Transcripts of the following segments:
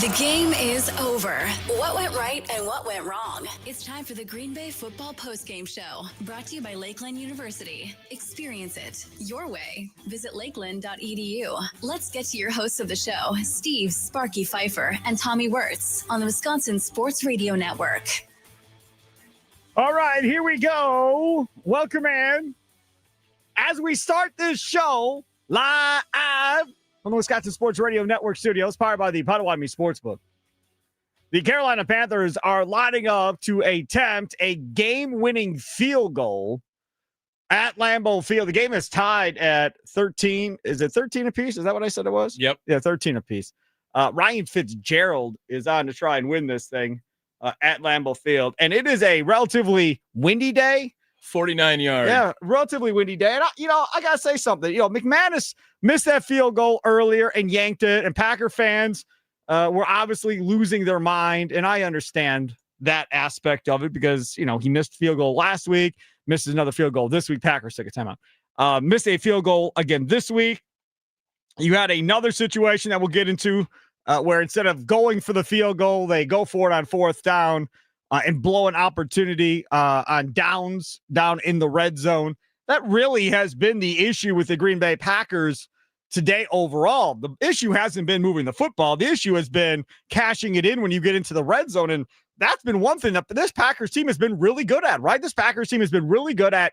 The game is over. What went right and what went wrong? It's time for the Green Bay Football Postgame Show, brought to you by Lakeland University. Experience it your way. Visit lakeland.edu. Let's get to your hosts of the show, Steve Sparky Pfeiffer and Tommy Wirtz, on the Wisconsin Sports Radio Network. All right, here we go. Welcome in. As we start this show live on the Wisconsin Sports Radio Network studios, powered by the Potawatomi Sportsbook, the Carolina Panthers are lining up to attempt a game-winning field goal at Lambeau Field. The game is tied at 13. Is it 13 apiece? Is that what I said it was? Yep. Yeah, 13 apiece. Ryan Fitzgerald is on to try and win this thing at Lambeau Field. And it is a relatively windy day. 49 yards. Yeah, relatively windy day. And, I got to say something. McManus missed that field goal earlier and yanked it. And Packer fans were obviously losing their mind. And I understand that aspect of it because, he missed field goal last week, misses another field goal this week. Packers took a timeout. Missed a field goal again this week. You had another situation that we'll get into where instead of going for the field goal, they go for it on fourth down. And blow an opportunity on downs down in the red zone. That really has been the issue with the Green Bay Packers today overall. The issue hasn't been moving the football. The issue has been cashing it in when you get into the red zone. And that's been one thing that this Packers team has been really good at, right? This Packers team has been really good at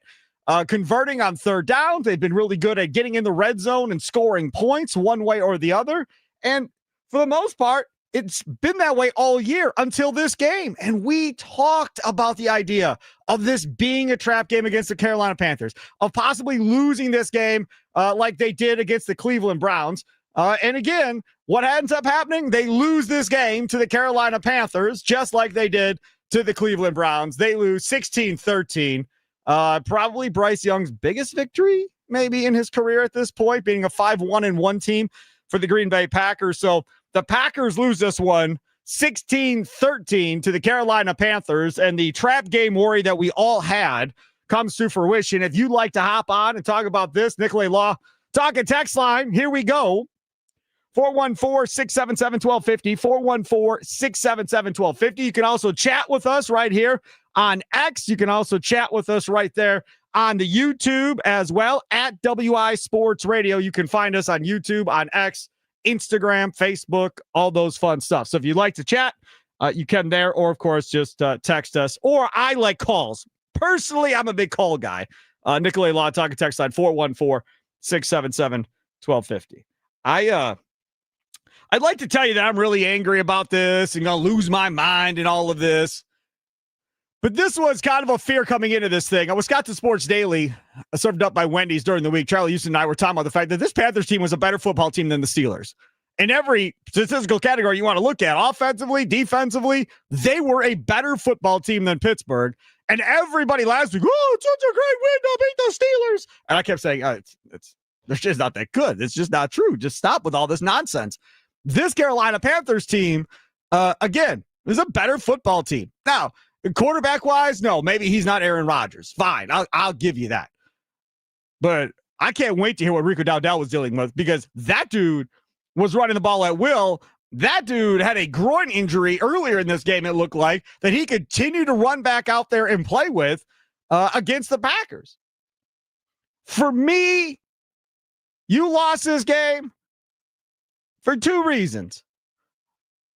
converting on third downs. They've been really good at getting in the red zone and scoring points one way or the other. And for the most part, it's been that way all year until this game. And we talked about the idea of this being a trap game against the Carolina Panthers, of possibly losing this game like they did against the Cleveland Browns. And again, what ends up happening? They lose this game to the Carolina Panthers, just like they did to the Cleveland Browns. They lose 16-13. Probably Bryce Young's biggest victory, maybe in his career at this point, being a 5-1-1 team for the Green Bay Packers. So the Packers lose this one 16-13 to the Carolina Panthers, and the trap game worry that we all had comes to fruition. If you'd like to hop on and talk about this, Nicolay Law talking text line, here we go. 414-677-1250, 414-677-1250. You can also chat with us right here on X. You can also chat with us right there on the YouTube as well, at WI Sports Radio. You can find us on YouTube, on X, Instagram, Facebook, all those fun stuff. So if you'd like to chat, you can there, or of course, just text us. Or I like calls. Personally, I'm a big call guy. Nicolay Law talking text line 414-677-1250. I'd like to tell you that I'm really angry about this and gonna lose my mind and all of this. But this was kind of a fear coming into this thing. Wisconsin Sports Daily, served up by Wendy's during the week. Charlie Houston and I were talking about the fact that this Panthers team was a better football team than the Steelers. In every statistical category you want to look at, offensively, defensively, they were a better football team than Pittsburgh. And everybody last week, it's such a great win to beat the Steelers. And I kept saying, they're just not that good. It's just not true. Just stop with all this nonsense. This Carolina Panthers team, again, is a better football team. Now, quarterback-wise, no, maybe he's not Aaron Rodgers. Fine, I'll give you that. But I can't wait to hear what Rico Dowdell was dealing with, because that dude was running the ball at will. That dude had a groin injury earlier in this game, it looked like, that he continued to run back out there and play with against the Packers. For me, you lost this game for two reasons.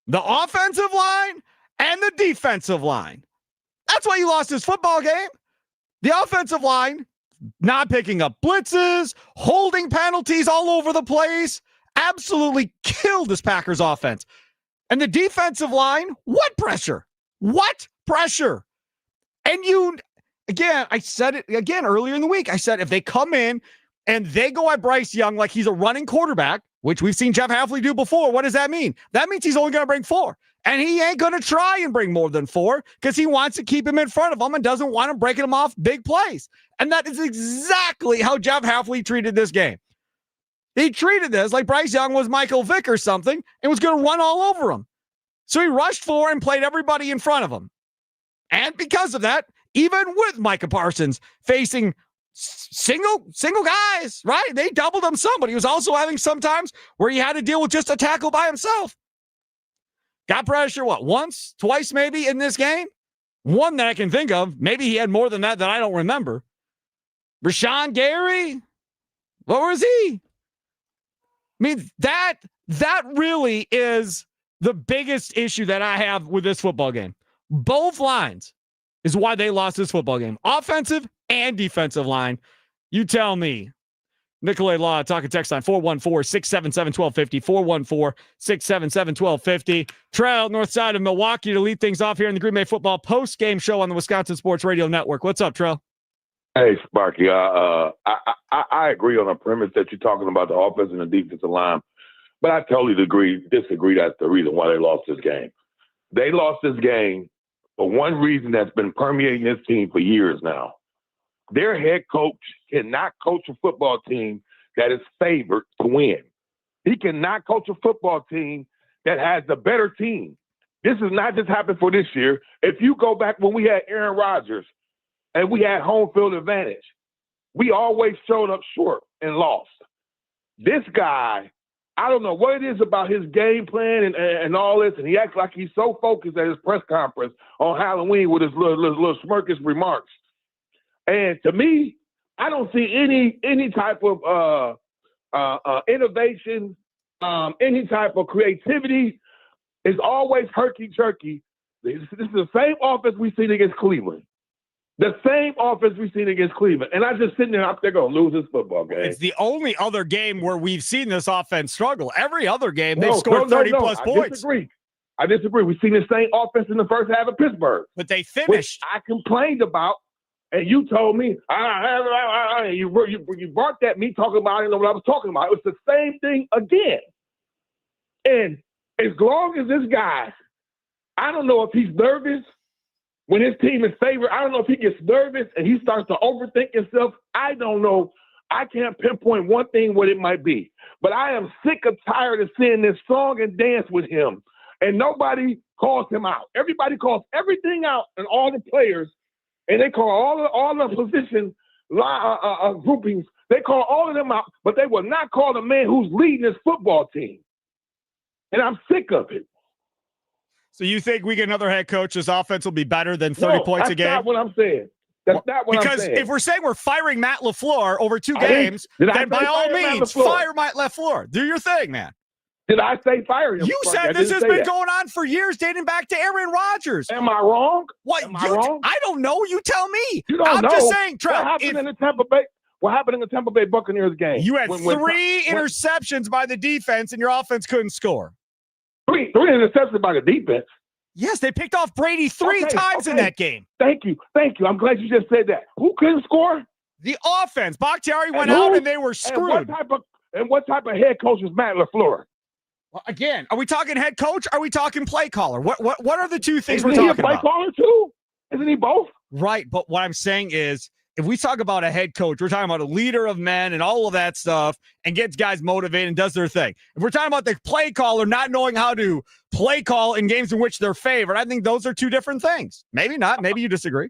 The offensive line and the defensive line. That's why you lost this football game. The offensive line not picking up blitzes, holding penalties all over the place, absolutely killed this Packers offense. And the defensive line, what pressure? What pressure? And I said it again earlier in the week. I said if they come in and they go at Bryce Young like he's a running quarterback, which we've seen Jeff Hafley do before, what does that mean? That means he's only going to bring 4. And he ain't going to try and bring more than 4 because he wants to keep him in front of him and doesn't want him breaking him off big plays. And that is exactly how Jeff Hafley treated this game. He treated this like Bryce Young was Michael Vick or something and was going to run all over him. So he rushed 4 and played everybody in front of him. And because of that, even with Micah Parsons facing single guys, right? They doubled him some, but he was also having some times where he had to deal with just a tackle by himself. Got pressure, once, twice maybe in this game? One that I can think of. Maybe he had more than that I don't remember. Rashawn Gary? What was he? I mean, that really is the biggest issue that I have with this football game. Both lines is why they lost this football game. Offensive and defensive line. You tell me. Nicolay Law, talking text line 414-677-1250, 414-677-1250. Trail, north side of Milwaukee, to lead things off here in the Green Bay Football post-game show on the Wisconsin Sports Radio Network. What's up, Trail? Hey, Sparky, I agree on the premise that you're talking about the offense and the defensive line, but I totally disagree that's the reason why they lost this game. They lost this game for one reason that's been permeating this team for years now. Their head coach cannot coach a football team that is favored to win. He cannot coach a football team that has the better team. This has not just happened for this year. If you go back when we had Aaron Rodgers and we had home field advantage, we always showed up short and lost. This guy, I don't know what it is about his game plan and all this, and he acts like he's so focused at his press conference on Halloween with his little smirkish remarks. And to me, I don't see any type of innovation, any type of creativity. It's always herky-jerky. This is the same offense we've seen against Cleveland. The same offense we've seen against Cleveland. And I'm just sitting there, they're going to lose this football game. It's the only other game where we've seen this offense struggle. Every other game, they've scored 30-plus points. I disagree. We've seen the same offense in the first half of Pittsburgh. But they finished. Which I complained about. And you told me, you barked at me talking about, I didn't know what I was talking about. It was the same thing again. And as long as this guy, I don't know if he's nervous when his team is favored. I don't know if he gets nervous and he starts to overthink himself. I don't know. I can't pinpoint one thing what it might be. But I am sick and tired of seeing this song and dance with him. And nobody calls him out. Everybody calls everything out and all the players. And they call all the position groupings. They call all of them out, but they will not call the man who's leading this football team. And I'm sick of it. So you think we get another head coach, this offense will be better than 30 points a game? That's not what I'm saying. That's not what I'm saying. Because if we're saying we're firing Matt LaFleur over two games, then by all means, fire Matt LaFleur. Do your thing, man. Did I say fire him? You said this has been going on for years, dating back to Aaron Rodgers. Am I wrong? What? Am I wrong? I don't know. You tell me. You don't know. I'm just saying, Trev. What happened in the Tampa Bay? What happened in the Tampa Bay Buccaneers game? You had three interceptions by the defense, and your offense couldn't score. Three interceptions by the defense. Yes, they picked off Brady three times in that game. Thank you. I'm glad you just said that. Who couldn't score? The offense. Bakhtiari went out, and they were screwed. And what type of head coach is Matt LaFleur? Well, again, are we talking head coach? Or are we talking play caller? What are the two things Isn't we're talking about? Isn't he a play caller too? Isn't he both? Right, but what I'm saying is, if we talk about a head coach, we're talking about a leader of men and all of that stuff and gets guys motivated and does their thing. If we're talking about the play caller not knowing how to play call in games in which they're favored, I think those are two different things. Maybe not. Maybe you disagree.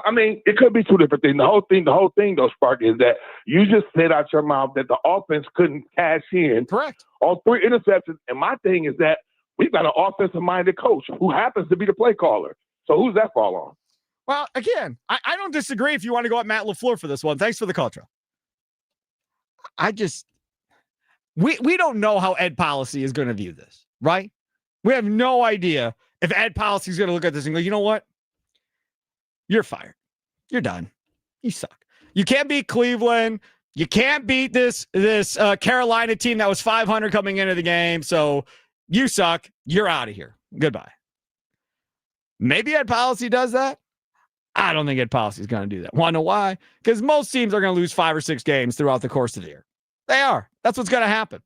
I mean, it could be two different things. The whole thing, though, Sparky, is that you just said out your mouth that the offense couldn't cash in. Correct. On 3 interceptions. And my thing is that we've got an offensive-minded coach who happens to be the play caller. So who's that fall on? Well, again, I don't disagree if you want to go at Matt LaFleur for this one. Thanks for the call, Joe. We don't know how Ed Policy is going to view this, right? We have no idea if Ed Policy is going to look at this and go, you know what? You're fired. You're done. You suck. You can't beat Cleveland. You can't beat this Carolina team that was 500 coming into the game. So you suck. You're out of here. Goodbye. Maybe Ed Policy does that. I don't think Ed Policy is going to do that. Want to know why? Because most teams are going to lose 5 or 6 games throughout the course of the year. They are. That's what's going to happen.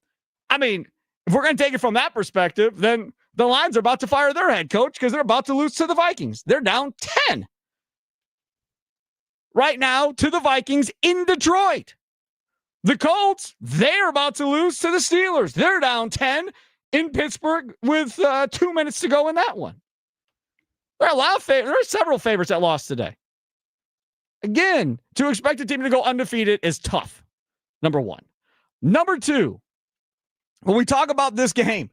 I mean, if we're going to take it from that perspective, then the Lions are about to fire their head coach because they're about to lose to the Vikings. They're down 10 right now to the Vikings in Detroit. The Colts, they're about to lose to the Steelers. They're down 10 in Pittsburgh with 2 minutes to go in that one. There are several favorites that lost today. Again, to expect a team to go undefeated is tough, number one. Number two, when we talk about this game,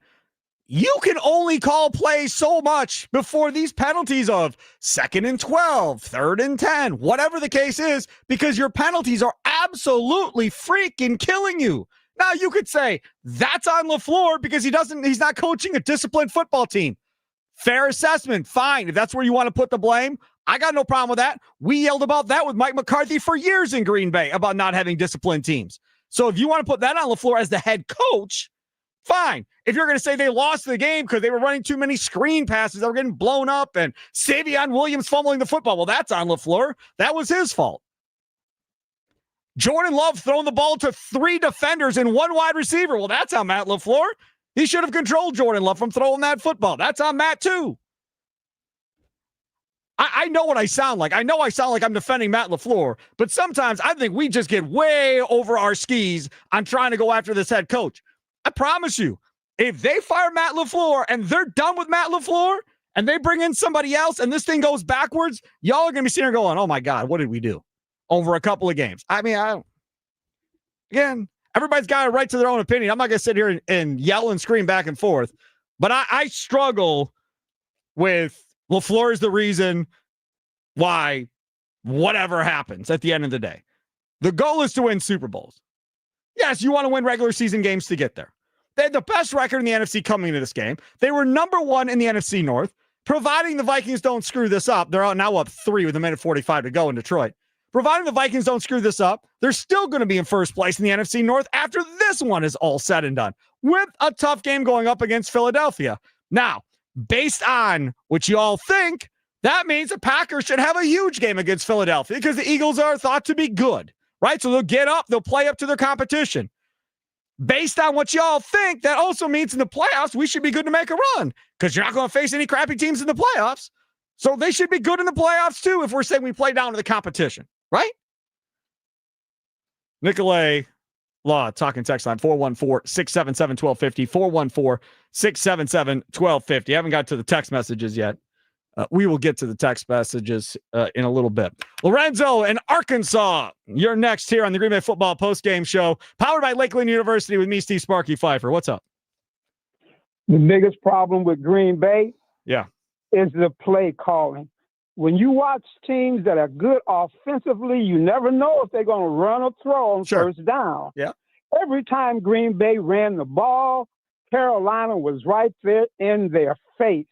you can only call plays so much before these penalties of 2nd and 12, 3rd and 10, whatever the case is, because your penalties are absolutely freaking killing you. Now you could say that's on LaFleur because he's not coaching a disciplined football team. Fair assessment. Fine. If that's where you want to put the blame, I got no problem with that. We yelled about that with Mike McCarthy for years in Green Bay about not having disciplined teams. So if you want to put that on LaFleur as the head coach, fine. If you're going to say they lost the game because they were running too many screen passes, they were getting blown up, and Savion Williams fumbling the football, well, that's on LaFleur. That was his fault. Jordan Love throwing the ball to 3 defenders and 1 wide receiver. Well, that's on Matt LaFleur. He should have controlled Jordan Love from throwing that football. That's on Matt, too. I know what I sound like. I know I sound like I'm defending Matt LaFleur, but sometimes I think we just get way over our skis on trying to go after this head coach. I promise you, if they fire Matt LaFleur and they're done with Matt LaFleur and they bring in somebody else and this thing goes backwards, y'all are going to be sitting here going, oh my God, what did we do over a couple of games? I mean, again, everybody's got a right to their own opinion. I'm not going to sit here and yell and scream back and forth, but I struggle with LaFleur is the reason why whatever happens at the end of the day. The goal is to win Super Bowls. Yes, you want to win regular season games to get there. They had the best record in the NFC coming into this game. They were number 1 in the NFC North, providing the Vikings don't screw this up. They're now up 3 with a minute 45 to go in Detroit. Providing the Vikings don't screw this up, they're still going to be in first place in the NFC North after this one is all said and done, with a tough game going up against Philadelphia. Now, based on what you all think, that means the Packers should have a huge game against Philadelphia because the Eagles are thought to be good, right? So they'll get up, they'll play up to their competition. Based on what y'all think, that also means in the playoffs, we should be good to make a run because you're not going to face any crappy teams in the playoffs. So they should be good in the playoffs too if we're saying we play down to the competition, right? Nicolay Law, talking text line, 414-677-1250, 414-677-1250. I haven't got to the text messages yet. We will get to the text messages in a little bit. Lorenzo in Arkansas, you're next here on the Green Bay Football Postgame Show, powered by Lakeland University with me, Steve Sparky Pfeiffer. What's up? The biggest problem with Green Bay is the play calling. When you watch teams that are good offensively, you never know if they're going to run or throw on first down. Yeah. Every time Green Bay ran the ball, Carolina was right there in their face.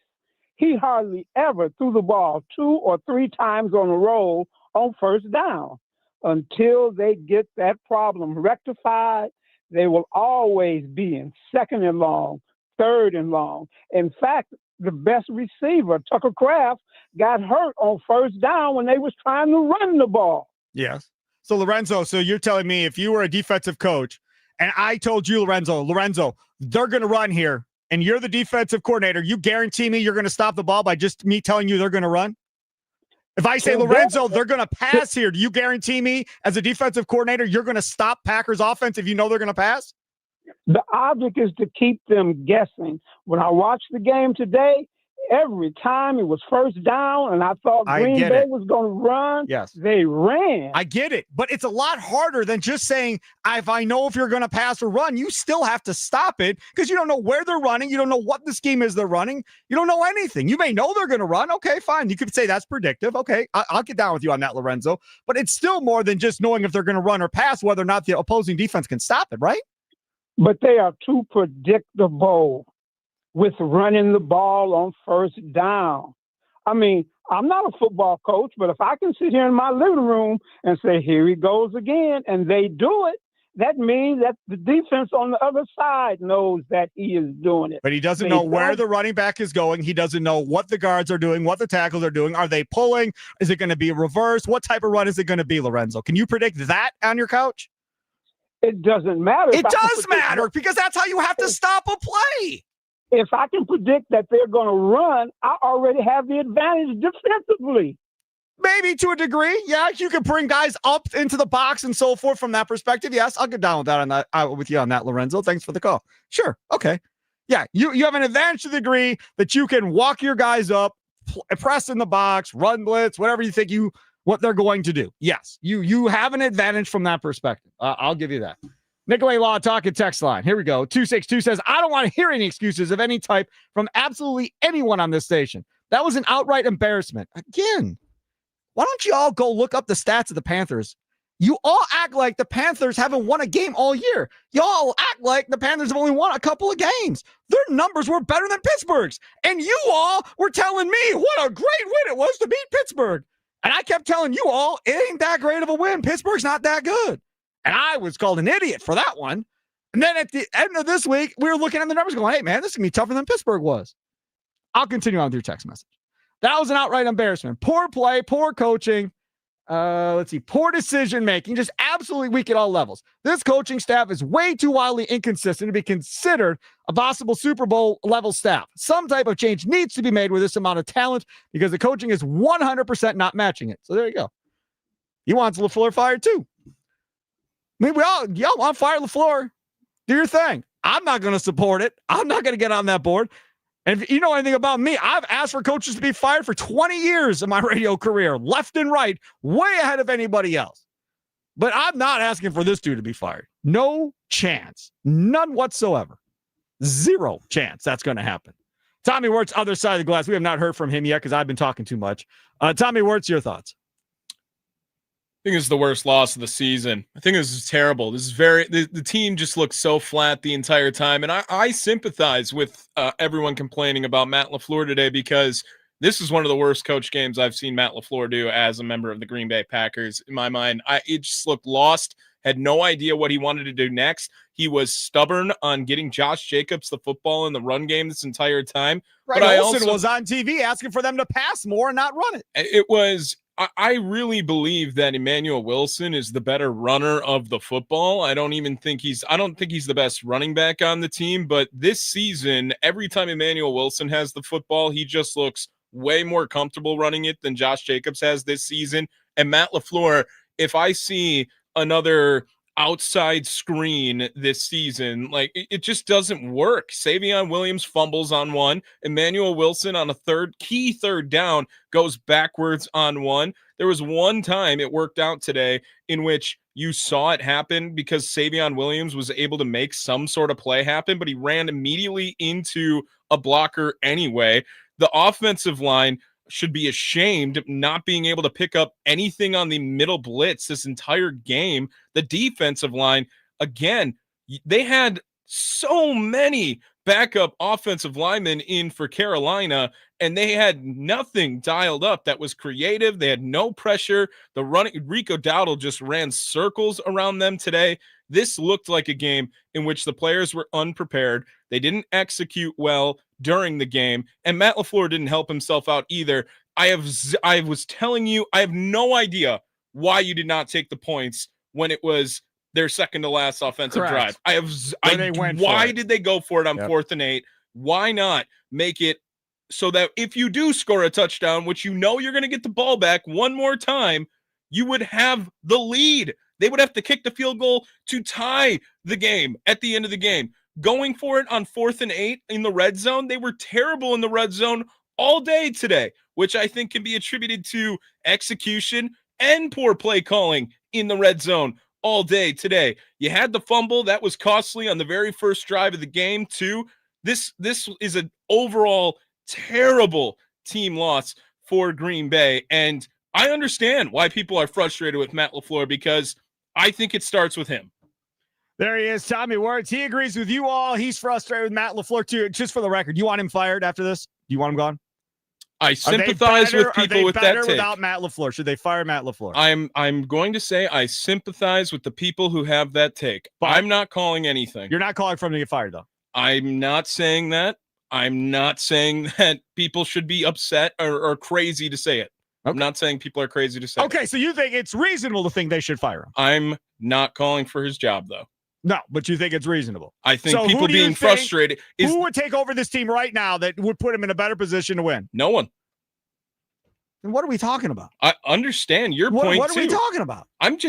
He hardly ever threw the ball 2 or 3 times on a roll on first down. Until they get that problem rectified, they will always be in 2nd and long, 3rd and long. In fact, the best receiver, Tucker Kraft, got hurt on first down when they was trying to run the ball. Yes. So, Lorenzo, you're telling me if you were a defensive coach and I told you, Lorenzo, they're going to run here, and you're the defensive coordinator, you guarantee me you're going to stop the ball by just me telling you they're going to run? If I say, Lorenzo, they're going to pass here, do you guarantee me as a defensive coordinator you're going to stop Packers offense if you know they're going to pass? The object is to keep them guessing. When I watched the game today, every time it was first down and I thought Green Bay was going to run, they ran. I get it, but it's a lot harder than just saying, if I know if you're going to pass or run, you still have to stop it because you don't know where they're running. You don't know what the scheme is they're running. You don't know anything. You may know they're going to run. Okay, fine. You could say that's predictive. Okay, I'll get down with you on that, Lorenzo. But it's still more than just knowing if they're going to run or pass, whether or not the opposing defense can stop it, right? But they are too predictable with running the ball on first down. I mean, I'm not a football coach, but if I can sit here in my living room and say, here he goes again, and they do it, that means that the defense on the other side knows that he is doing it. But he doesn't know where the running back is going. He doesn't know what the guards are doing, what the tackles are doing. Are they pulling? Is it going to be reversed? What type of run is it going to be, Lorenzo? Can you predict that on your couch? It doesn't matter. It does matter because that's how you have to stop a play. If I can predict that they're going to run, I already have the advantage defensively. Maybe to a degree. Yeah, you can bring guys up into the box and so forth from that perspective. Yes, I'll get down with that with you on that, Lorenzo. Thanks for the call. Sure. Okay. Yeah, you have an advantage to the degree that you can walk your guys up, press in the box, run blitz, whatever you think what they're going to do. Yes, you have an advantage from that perspective. I'll give you that. Nicolay Law talking text line. Here we go. 262 says, I don't want to hear any excuses of any type from absolutely anyone on this station. That was an outright embarrassment. Again, why don't you all go look up the stats of the Panthers? You all act like the Panthers haven't won a game all year. Y'all act like the Panthers have only won a couple of games. Their numbers were better than Pittsburgh's. And you all were telling me what a great win it was to beat Pittsburgh. And I kept telling you all, it ain't that great of a win. Pittsburgh's not that good. And I was called an idiot for that one. And then at the end of this week, we were looking at the numbers going, hey, man, this is going to be tougher than Pittsburgh was. I'll continue on with your text message. That was an outright embarrassment. Poor play, poor coaching. Poor decision-making, just absolutely weak at all levels. This coaching staff is way too wildly inconsistent to be considered a possible Super Bowl level staff. Some type of change needs to be made with this amount of talent because the coaching is 100% not matching it. So there you go. He wants LaFleur fired too. I mean, y'all want to fire LaFleur. Do your thing. I'm not going to support it. I'm not going to get on that board. And if you know anything about me, I've asked for coaches to be fired for 20 years in my radio career, left and right, way ahead of anybody else. But I'm not asking for this dude to be fired. No chance. None whatsoever. Zero chance that's going to happen. Tommy Wirtz, other side of the glass. We have not heard from him yet because I've been talking too much. Tommy Wirtz, your thoughts? I think it's the worst loss of the season. I think this is terrible. This is the team just looks so flat the entire time. And I sympathize with everyone complaining about Matt LaFleur today because this is one of the worst coach games I've seen Matt LaFleur do as a member of the Green Bay Packers. In my mind, it just looked lost, had no idea what he wanted to do next. He was stubborn on getting Josh Jacobs the football in the run game this entire time. Right, but Olsen was on TV asking for them to pass more and not run it. It was... I really believe that Emmanuel Wilson is the better runner of the football. I don't think he's the best running back on the team, but this season, every time Emmanuel Wilson has the football, he just looks way more comfortable running it than Josh Jacobs has this season. And Matt LaFleur, if I see another outside screen this season, like it just doesn't work. Savion Williams fumbles on one. Emmanuel Wilson on a key third down goes backwards on one. There was one time it worked out today in which you saw it happen because Savion Williams was able to make some sort of play happen, but he ran immediately into a blocker anyway. The offensive line should be ashamed of not being able to pick up anything on the middle blitz this entire game. The defensive line, again, they had so many backup offensive linemen in for Carolina, and they had nothing dialed up that was creative. They had no pressure. Rico Dowdle just ran circles around them today. This looked like a game in which the players were unprepared. They didn't execute well during the game, and Matt LaFleur didn't help himself out either. I was telling you, I have no idea why you did not take the points when it was their second to last offensive drive. Why did they go for it on 4th and 8? Why not make it so that if you do score a touchdown, which you know you're going to get the ball back one more time, you would have the lead. They would have to kick the field goal to tie the game at the end of the game. Going for it on 4th and 8 in the red zone, they were terrible in the red zone all day today, which I think can be attributed to execution and poor play calling in the red zone all day today. You had the fumble that was costly on the very first drive of the game too. This is an overall terrible team loss for Green Bay, and I understand why people are frustrated with Matt LaFleur because I think it starts with him. There he is, Tommy Wirtz. He agrees with you all. He's frustrated with Matt LaFleur too. Just for the record, you want him fired after this? Do you want him gone? I sympathize with people with that take. Without Matt LaFleur, should they fire Matt LaFleur? I'm going to say I sympathize with the people who have that take. But I'm not calling anything. You're not calling for him to get fired, though. I'm not saying that. I'm not saying that people should be upset or crazy to say it. Okay. I'm not saying people are crazy to say it. Okay, so you think it's reasonable to think they should fire him? I'm not calling for his job, though. No, but you think it's reasonable. I think so people being frustrated who would take over this team right now that would put him in a better position to win? No one. Then what are we talking about? I understand your point. What are we talking about? I mean,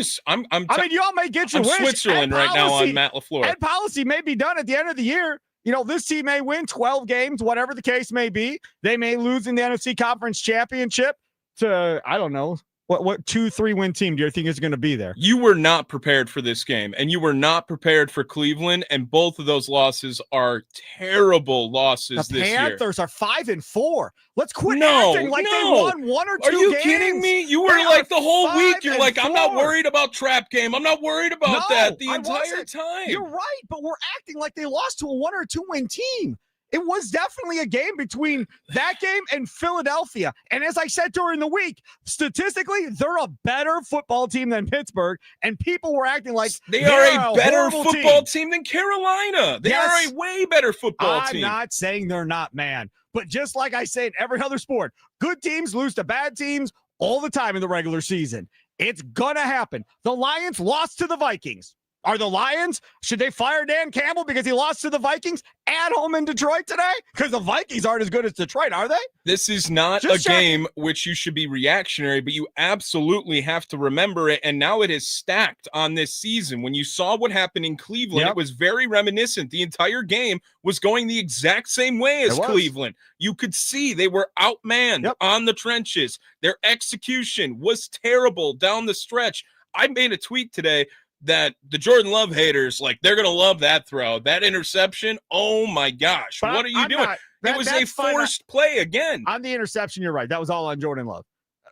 y'all may get your wish. Switzerland right now on Matt LaFleur. And policy may be done at the end of the year. You know, this team may win 12 games, whatever the case may be. They may lose in the NFC Conference Championship to, I don't know, What 2-3 win team do you think is going to be there? You were not prepared for this game, and you were not prepared for Cleveland, and both of those losses are terrible losses The this year. Panthers are 5-4. Let's quit acting like they won 1 or 2 games. Are you kidding me? You were like the whole week. You're like, 5-4. I'm not worried about trap game. I'm not worried about that the entire time. You're right, but we're acting like they lost to a 1 or 2 win team. It was definitely a game between that game and Philadelphia. And as I said during the week, statistically, they're a better football team than Pittsburgh. And people were acting like they are a better football team than Carolina. They are a way better football team. I'm not saying they're not, man. But just like I say in every other sport, good teams lose to bad teams all the time in the regular season. It's going to happen. The Lions lost to the Vikings. Are the Lions, should they fire Dan Campbell because he lost to the Vikings at home in Detroit today? Because the Vikings aren't as good as Detroit, are they? This is not a game which you should be reactionary, but you absolutely have to remember it. And now it is stacked on this season. When you saw what happened in Cleveland, it was very reminiscent. The entire game was going the exact same way as Cleveland. You could see they were outmanned on the trenches. Their execution was terrible down the stretch. I made a tweet today that the Jordan Love haters, like, they're going to love that throw. That interception, oh, my gosh. But what are you doing? It was a forced play again. On the interception, you're right. That was all on Jordan Love.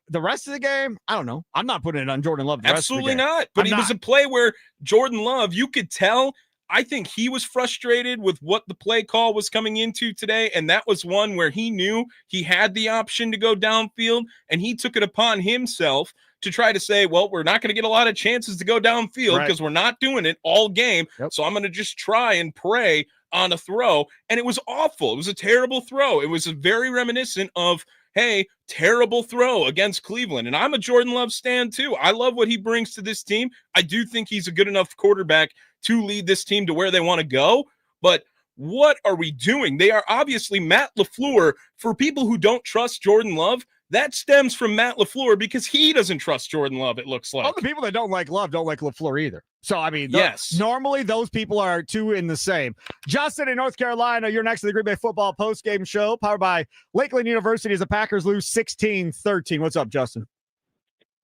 The rest of the game, I don't know. I'm not putting it on Jordan Love. Absolutely not. But it was a play where Jordan Love, you could tell, I think he was frustrated with what the play call was coming into today, and that was one where he knew he had the option to go downfield, and he took it upon himself to try to say, well, we're not going to get a lot of chances to go downfield because we're not doing it all game. So I'm going to just try and pray on a throw. And it was awful. It was a terrible throw. It was very reminiscent of, hey, terrible throw against Cleveland. And I'm a Jordan Love stan too. I love what he brings to this team. I do think he's a good enough quarterback to lead this team to where they want to go. But what are we doing? They are obviously Matt LaFleur. For people who don't trust Jordan Love, that stems from Matt LaFleur because he doesn't trust Jordan Love, it looks like. All the people that don't like Love don't like LaFleur either. So, I mean, normally those people are two in the same. Justin in North Carolina, you're next to the Green Bay Football Postgame Show, powered by Lakeland University as the Packers lose 16-13. What's up, Justin?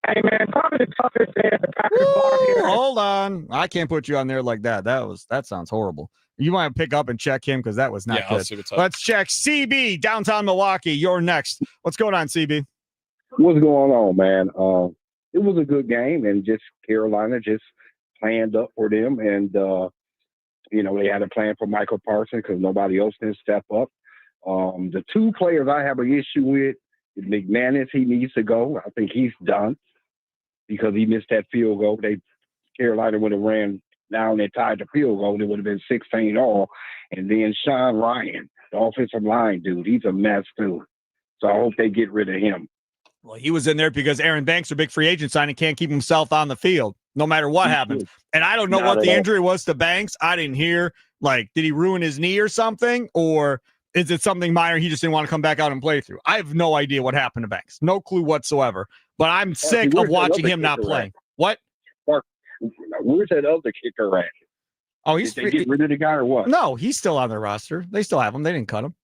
Hey, man, probably the toughest day at the Packers bar here. Hold on. I can't put you on there like that. That sounds horrible. You might pick up and check him because that was not good. Let's check CB, downtown Milwaukee. You're next. What's going on, CB? What's going on, man? It was a good game, and just Carolina just planned up for them. And, they had a plan for Michael Parsons because nobody else didn't step up. The two players I have an issue with is McManus. He needs to go. I think he's done because he missed that field goal. Carolina would have ran down and tied the field goal. It would have been 16-all. And then Sean Ryan, the offensive line dude, he's a mess too. So I hope they get rid of him. Well, he was in there because Aaron Banks, a big free agent signing, can't keep himself on the field no matter what happens. And I don't know what the injury was to Banks. I didn't hear, did he ruin his knee or something? Or is it something minor he just didn't want to come back out and play through? I have no idea what happened to Banks. No clue whatsoever. But I'm sick of watching him not playing. What? Where's that other kicker at? Oh, Did they get rid of the guy or what? No, he's still on their roster. They still have him. They didn't cut him.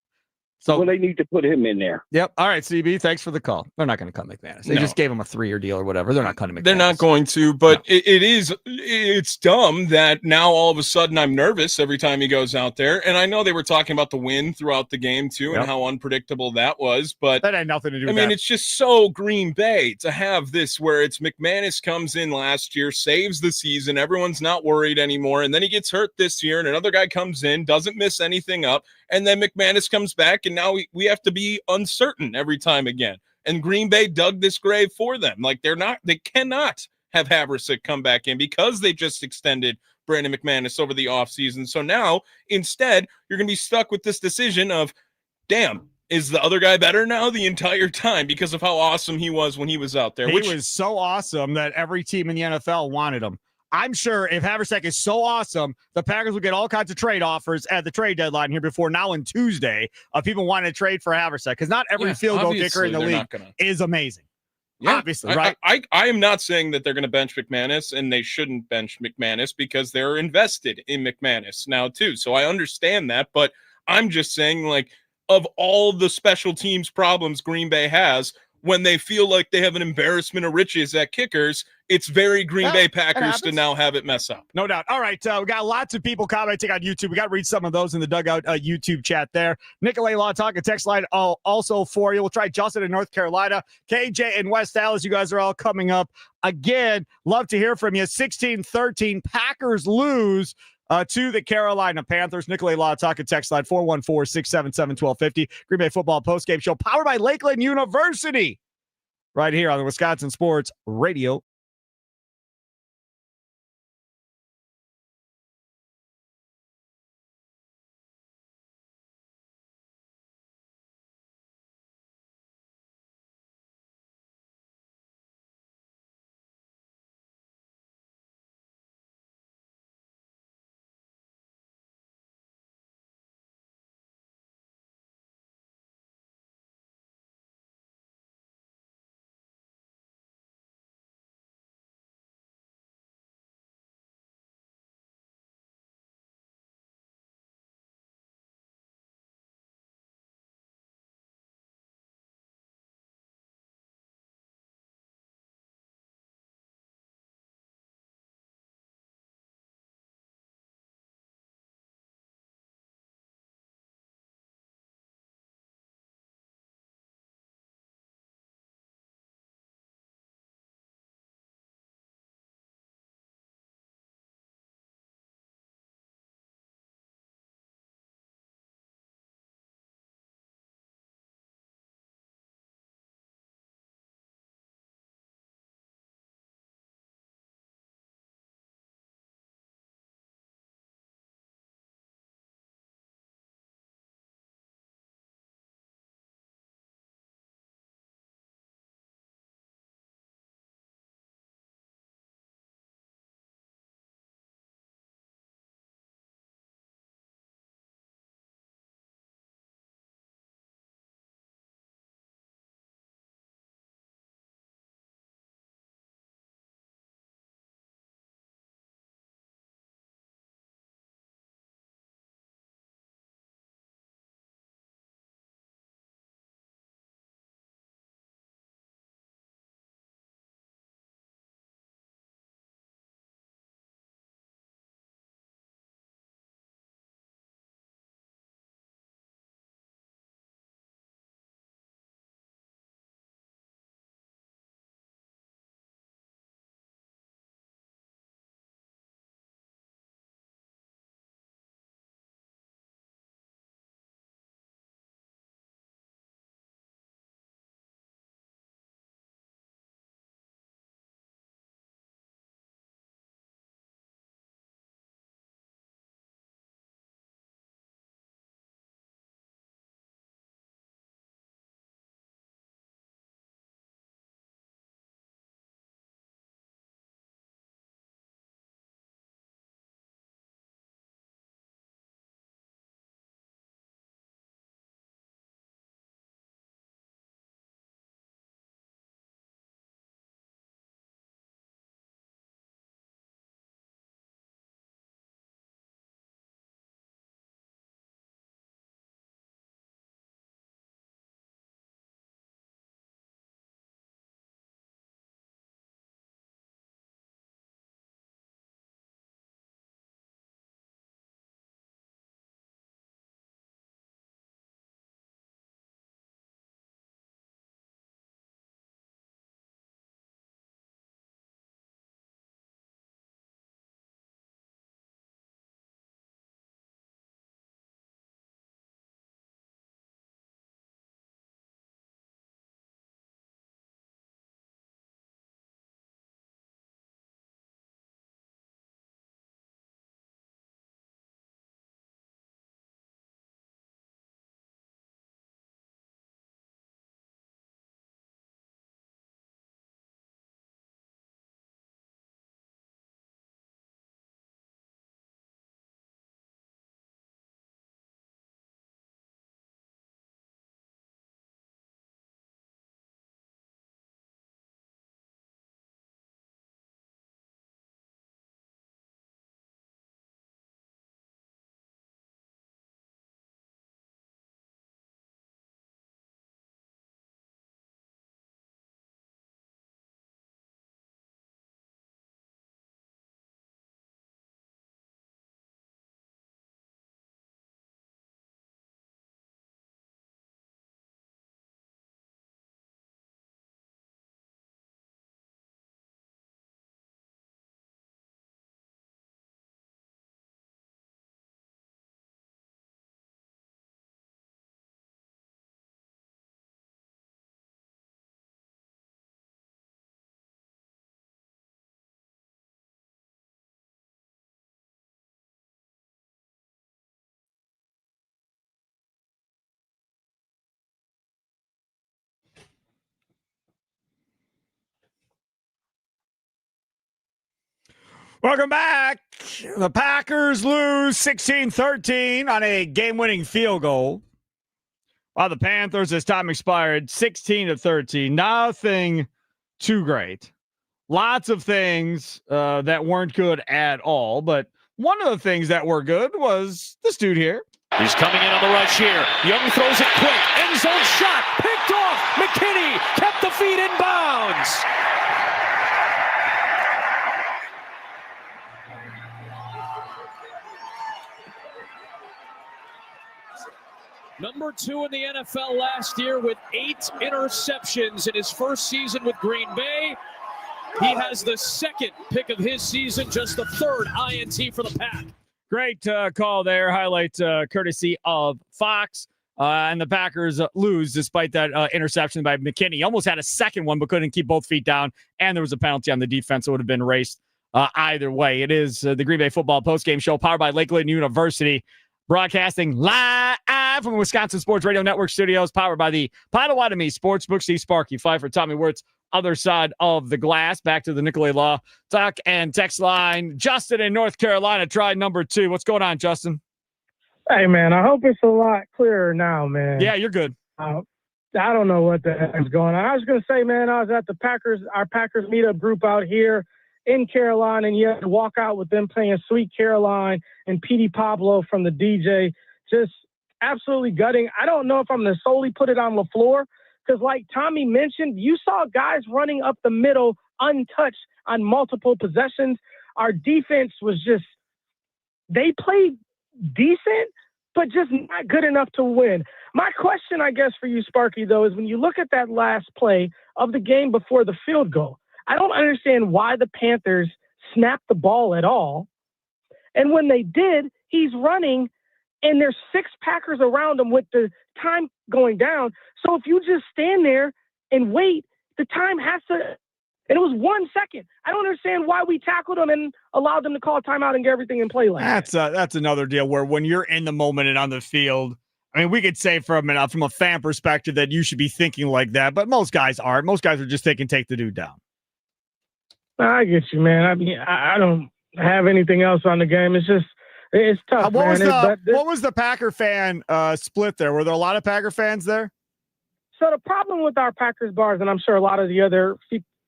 So they need to put him in there. Yep. All right, CB, thanks for the call. They're not going to cut McManus. They just gave him a 3-year deal or whatever. They're not cutting McManus. They're not going to, but it's dumb that now all of a sudden I'm nervous every time he goes out there. And I know they were talking about the win throughout the game too and how unpredictable that was, but that had nothing to do with that. It's just so Green Bay to have this where it's McManus comes in last year, saves the season, everyone's not worried anymore, and then he gets hurt this year and another guy comes in, doesn't miss anything up, and then McManus comes back and now we have to be uncertain every time again. And Green Bay dug this grave for them. They cannot have Haversick come back in because they just extended Brandon McManus over the offseason. So now, instead, you're going to be stuck with this decision of, damn, is the other guy better now the entire time because of how awesome he was when he was out there? He was so awesome that every team in the NFL wanted him. I'm sure if Haversick is so awesome, the Packers will get all kinds of trade offers at the trade deadline here before now and Tuesday of people wanting to trade for Haversick because not every field goal kicker in the league is amazing. Yeah, obviously, right? I am not saying that they're going to bench McManus, and they shouldn't bench McManus because they're invested in McManus now too. So I understand that, but I'm just saying, of all the special teams problems Green Bay has, when they feel like they have an embarrassment of riches at kickers, it's very Green Bay Packers to now have it mess up. No doubt. All right. We got lots of people commenting on YouTube. We got to read some of those in the Dugout YouTube chat there. Nicolay Law Talk, a text line also for you. We'll try Justin in North Carolina. KJ in West Dallas. You guys are all coming up. Again, love to hear from you. 16-13. Packers lose to the Carolina Panthers. Nicolay Law Talk, a text line 414-677-1250. Green Bay Football Postgame Show powered by Lakeland University. Right here on the Wisconsin Sports Radio Welcome back. The Packers lose 16-13 on a game-winning field goal. While the Panthers, as time expired, 16-13. Nothing too great. Lots of things that weren't good at all. But one of the things that were good was this dude here. He's coming in on the rush here. Young throws it quick. End zone shot. Picked off. McKinney kept the feet in bounds. Number 2 in the NFL last year with 8 interceptions in his first season with Green Bay. He has the second pick of his season, just the third INT for the Pack. Great call there. Highlight courtesy of Fox. And the Packers lose despite that interception by McKinney. Almost had a second one, but couldn't keep both feet down. And there was a penalty on the defense. It would have been raced either way. It is the Green Bay Football Postgame Show powered by Lakeland University. Broadcasting live from the Wisconsin Sports Radio Network studios, powered by the Potawatomi Sportsbook. Steve Sparky, Pfeiffer, Tommy Wirtz, other side of the glass. Back to the Nicolay Law talk and text line. Justin in North Carolina, try number 2. What's going on, Justin? Hey, man, I hope it's a lot clearer now, man. Yeah, you're good. I don't know what the heck's going on. I was going to say, man, I was at our Packers meetup group out here in Carolina, and you had to walk out with them playing Sweet Caroline and Petey Pablo from the DJ. Just absolutely gutting. I don't know if I'm going to solely put it on LaFleur, because like Tommy mentioned, you saw guys running up the middle untouched on multiple possessions. Our defense was just, they played decent, but just not good enough to win. My question, I guess, for you, Sparky, though, is when you look at that last play of the game before the field goal, I don't understand why the Panthers snapped the ball at all. And when they did, he's running, and there's 6 Packers around him with the time going down. So if you just stand there and wait, the time has to – and it was 1 second. I don't understand why we tackled them and allowed them to call a timeout and get everything in play like that. That's another deal where when you're in the moment and on the field, I mean, we could say from a fan perspective that you should be thinking like that, but most guys aren't. Most guys are just thinking, take the dude down. I get you, man. I mean, I don't have anything else on the game. It's just, it's tough, what man. What was the Packer fan split there? Were there a lot of Packer fans there? So the problem with our Packers bars, and I'm sure a lot of the other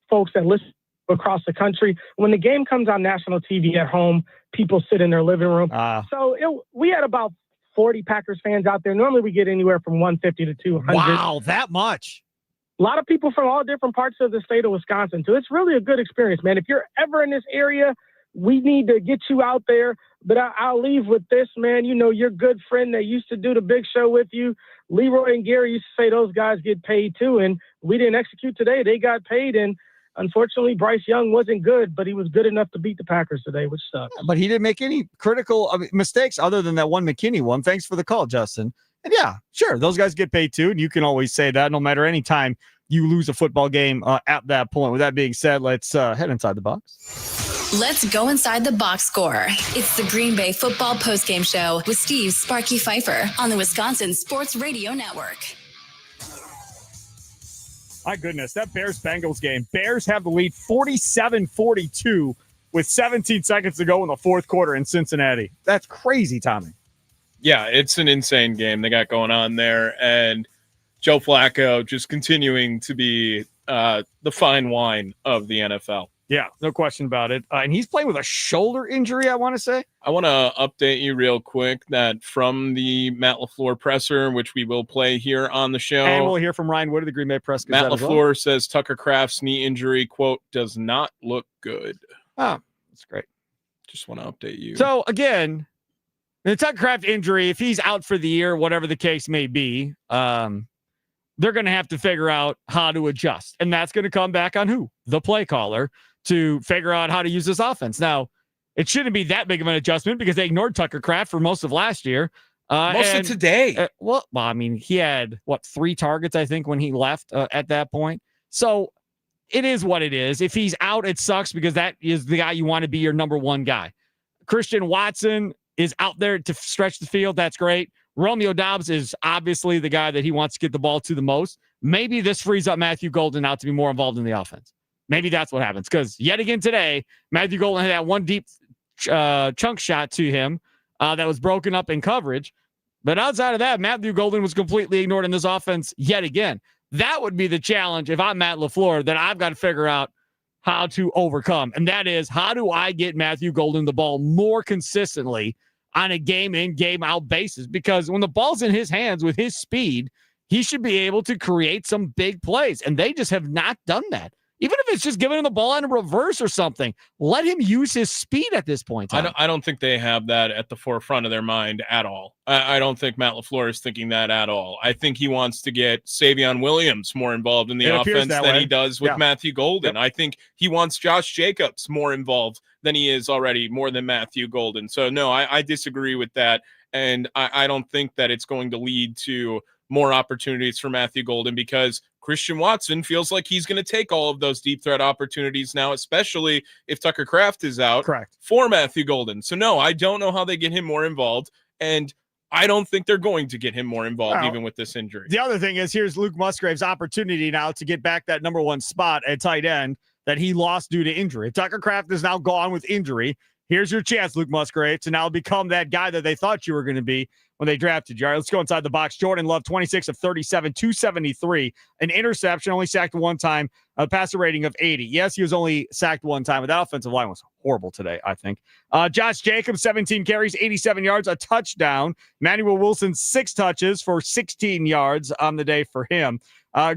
folks that listen across the country, when the game comes on national TV at home, people sit in their living room. We had about 40 Packers fans out there. Normally we get anywhere from 150 to 200. Wow, that much. A lot of people from all different parts of the state of Wisconsin, too. It's really a good experience, man. If you're ever in this area, we need to get you out there. But I'll leave with this, man. You know, your good friend that used to do the big show with you, Leroy and Gary, used to say those guys get paid, too. And we didn't execute today. They got paid. And unfortunately, Bryce Young wasn't good, but he was good enough to beat the Packers today, which sucks. But he didn't make any critical mistakes other than that one McKinney one. Thanks for the call, Justin. And yeah, sure, those guys get paid too. And you can always say that no matter any time you lose a football game at that point. With that being said, let's head inside the box. Let's go inside the box score. It's the Green Bay Football Postgame Show with Steve Sparky Pfeiffer on the Wisconsin Sports Radio Network. My goodness, that Bears-Bengals game. Bears have the lead 47-42 with 17 seconds to go in the fourth quarter in Cincinnati. That's crazy, Tommy. Yeah, it's an insane game they got going on there. And Joe Flacco just continuing to be the fine wine of the NFL. Yeah, no question about it. And he's playing with a shoulder injury, I want to say. I want to update you real quick that from the Matt LaFleur presser, which we will play here on the show. And we'll hear from Ryan Wood of the Green Bay Press Gazette. Matt LaFleur says Tucker Kraft's knee injury, quote, does not look good. Oh, that's great. Just want to update you. So, again, the Tucker Kraft injury, if he's out for the year, whatever the case may be, they're going to have to figure out how to adjust. And that's going to come back on who? The play caller, to figure out how to use this offense. Now, it shouldn't be that big of an adjustment because they ignored Tucker Kraft for most of last year. Most of today. Well, I mean, he had, 3 targets, I think, when he left at that point. So it is what it is. If he's out, it sucks because that is the guy you want to be your number one guy. Christian Watson is out there to stretch the field. That's great. Romeo Doubs is obviously the guy that he wants to get the ball to the most. Maybe this frees up Matthew Golden out to be more involved in the offense. maybe that's what happens. Because yet again today, Matthew Golden had that one deep chunk shot to him that was broken up in coverage. But outside of that, Matthew Golden was completely ignored in this offense yet again. That would be the challenge if I'm Matt LaFleur that I've got to figure out how to overcome. And that is, how do I get Matthew Golden the ball more consistently on a game-in, game-out basis? Because when the ball's in his hands with his speed, he should be able to create some big plays. And they just have not done that. Even if it's just giving him the ball in a reverse or something, let him use his speed at this point. I don't think they have that at the forefront of their mind at all. I don't think Matt LaFleur is thinking that at all. I think he wants to get Savion Williams more involved in the offense than he does with Matthew Golden. Yep. I think he wants Josh Jacobs more involved than he is already, more than Matthew Golden. So, no, I disagree with that. And I don't think that it's going to lead to more opportunities for Matthew Golden, because Christian Watson feels like he's going to take all of those deep threat opportunities now, especially if Tucker Kraft is out. Correct. For Matthew Golden. So, no, I don't know how they get him more involved, and I don't think they're going to get him more involved even with this injury. The other thing is, here's Luke Musgrave's opportunity now to get back that number one spot at tight end that he lost due to injury. Tucker Kraft is now gone with injury. Here's your chance, Luke Musgrave, to now become that guy that they thought you were going to be when they drafted you. All right, let's go inside the box. Jordan Love, 26 of 37, 273, an interception, only sacked one time, a passer rating of 80. Yes, he was only sacked one time, but that offensive line was horrible today, I think. Josh Jacobs, 17 carries, 87 yards, a touchdown. Emmanuel Wilson, 6 touches for 16 yards on the day for him.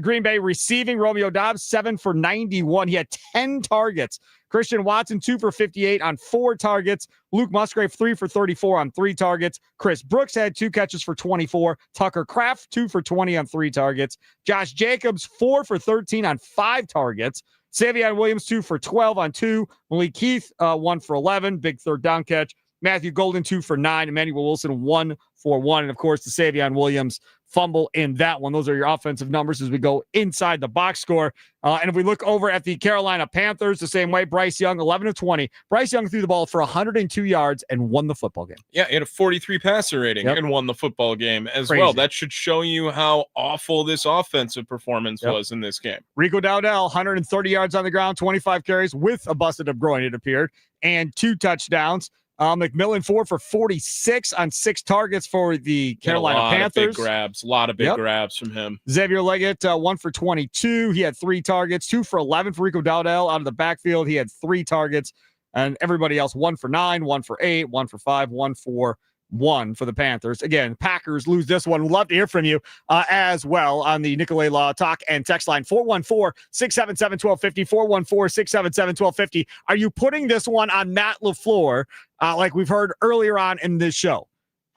Green Bay receiving, Romeo Doubs, 7 for 91. He had 10 targets. Christian Watson, 2 for 58 on 4 targets. Luke Musgrave, 3 for 34 on 3 targets. Chris Brooks had 2 catches for 24. Tucker Kraft, 2 for 20 on 3 targets. Josh Jacobs, 4 for 13 on 5 targets. Savion Williams, 2 for 12 on 2. Malik Heath, 1 for 11. Big third down catch. Matthew Golden, 2 for 9. Emmanuel Wilson, 1 for 1. And, of course, the Savion Williams fumble in that one. Those are your offensive numbers as we go inside the box score. And if we look over at the Carolina Panthers, the same way, Bryce Young, 11 of 20. Bryce Young threw the ball for 102 yards and won the football game. Yeah, he had a 43 passer rating and won the football game as well. That should show you how awful this offensive performance was in this game. Rico Dowdell, 130 yards on the ground, 25 carries with a busted up groin, it appeared, and 2 touchdowns. McMillan, 4 for 46 on 6 targets for the Carolina Panthers. A lot of big grabs from him. Xavier Leggett, 1 for 22. He had 3 targets, 2 for 11 for Rico Dowdell out of the backfield. He had 3 targets, and everybody else 1 for 9, 1 for 8, 1 for 5, 1 for 1 for the Panthers. Again, Packers lose this one. We'd love to hear from you as well on the Nicolay Law Talk and text line 414-677-1250, 414-677-1250. Are you putting this one on Matt LaFleur like we've heard earlier on in this show?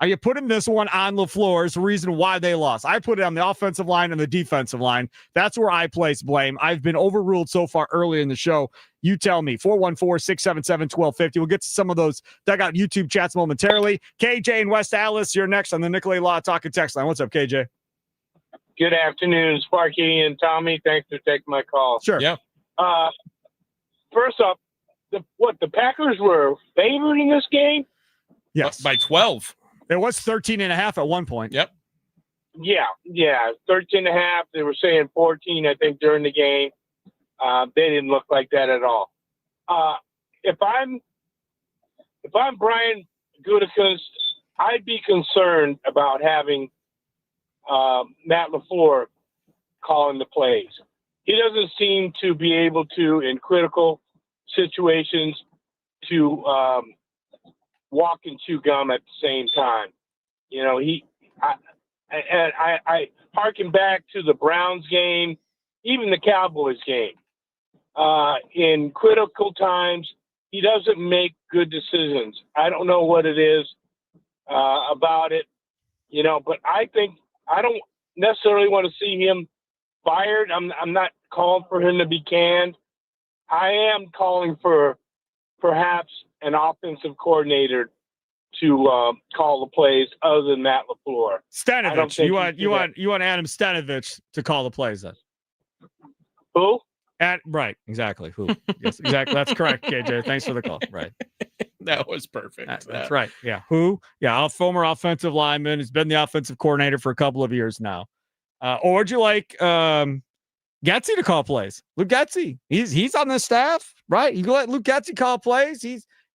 Are you putting this one on LaFleur as the reason why they lost? I put it on the offensive line and the defensive line. That's where I place blame. I've been overruled so far early in the show. You tell me. 414-677-1250. We'll get to some of those dugout YouTube chats momentarily. KJ in West Allis, you're next on the Nicolay Law Talk and text line. What's up, KJ? Good afternoon, Sparky and Tommy. Thanks for taking my call. Sure. Yeah. First off, the Packers were favored in this game? Yes. By 12. It was 13.5 at one point. Yep. Yeah, 13.5. They were saying 14, I think, during the game. They didn't look like that at all. If I'm Brian Gutekunst, I'd be concerned about having Matt LaFleur calling the plays. He doesn't seem to be able to, in critical situations, to walk and chew gum at the same time. You know, I harken back to the Browns game, even the Cowboys game. In critical times, he doesn't make good decisions. I don't know what it is about it, you know, but I think I don't necessarily want to see him fired. I'm not calling for him to be canned. I am calling for perhaps an offensive coordinator to call the plays other than Matt LaFleur. Stanovich. You want Adam Stanovich to call the plays then? Who? Right, exactly. Who? Yes, exactly. That's correct, KJ. Thanks for the call. Right. That was perfect. That's right. Yeah. Who? Yeah, former offensive lineman. He's been the offensive coordinator for a couple of years now. Or would you like Getsy to call plays. Luke Getsy. He's on the staff, right? You let Luke Getsy call plays.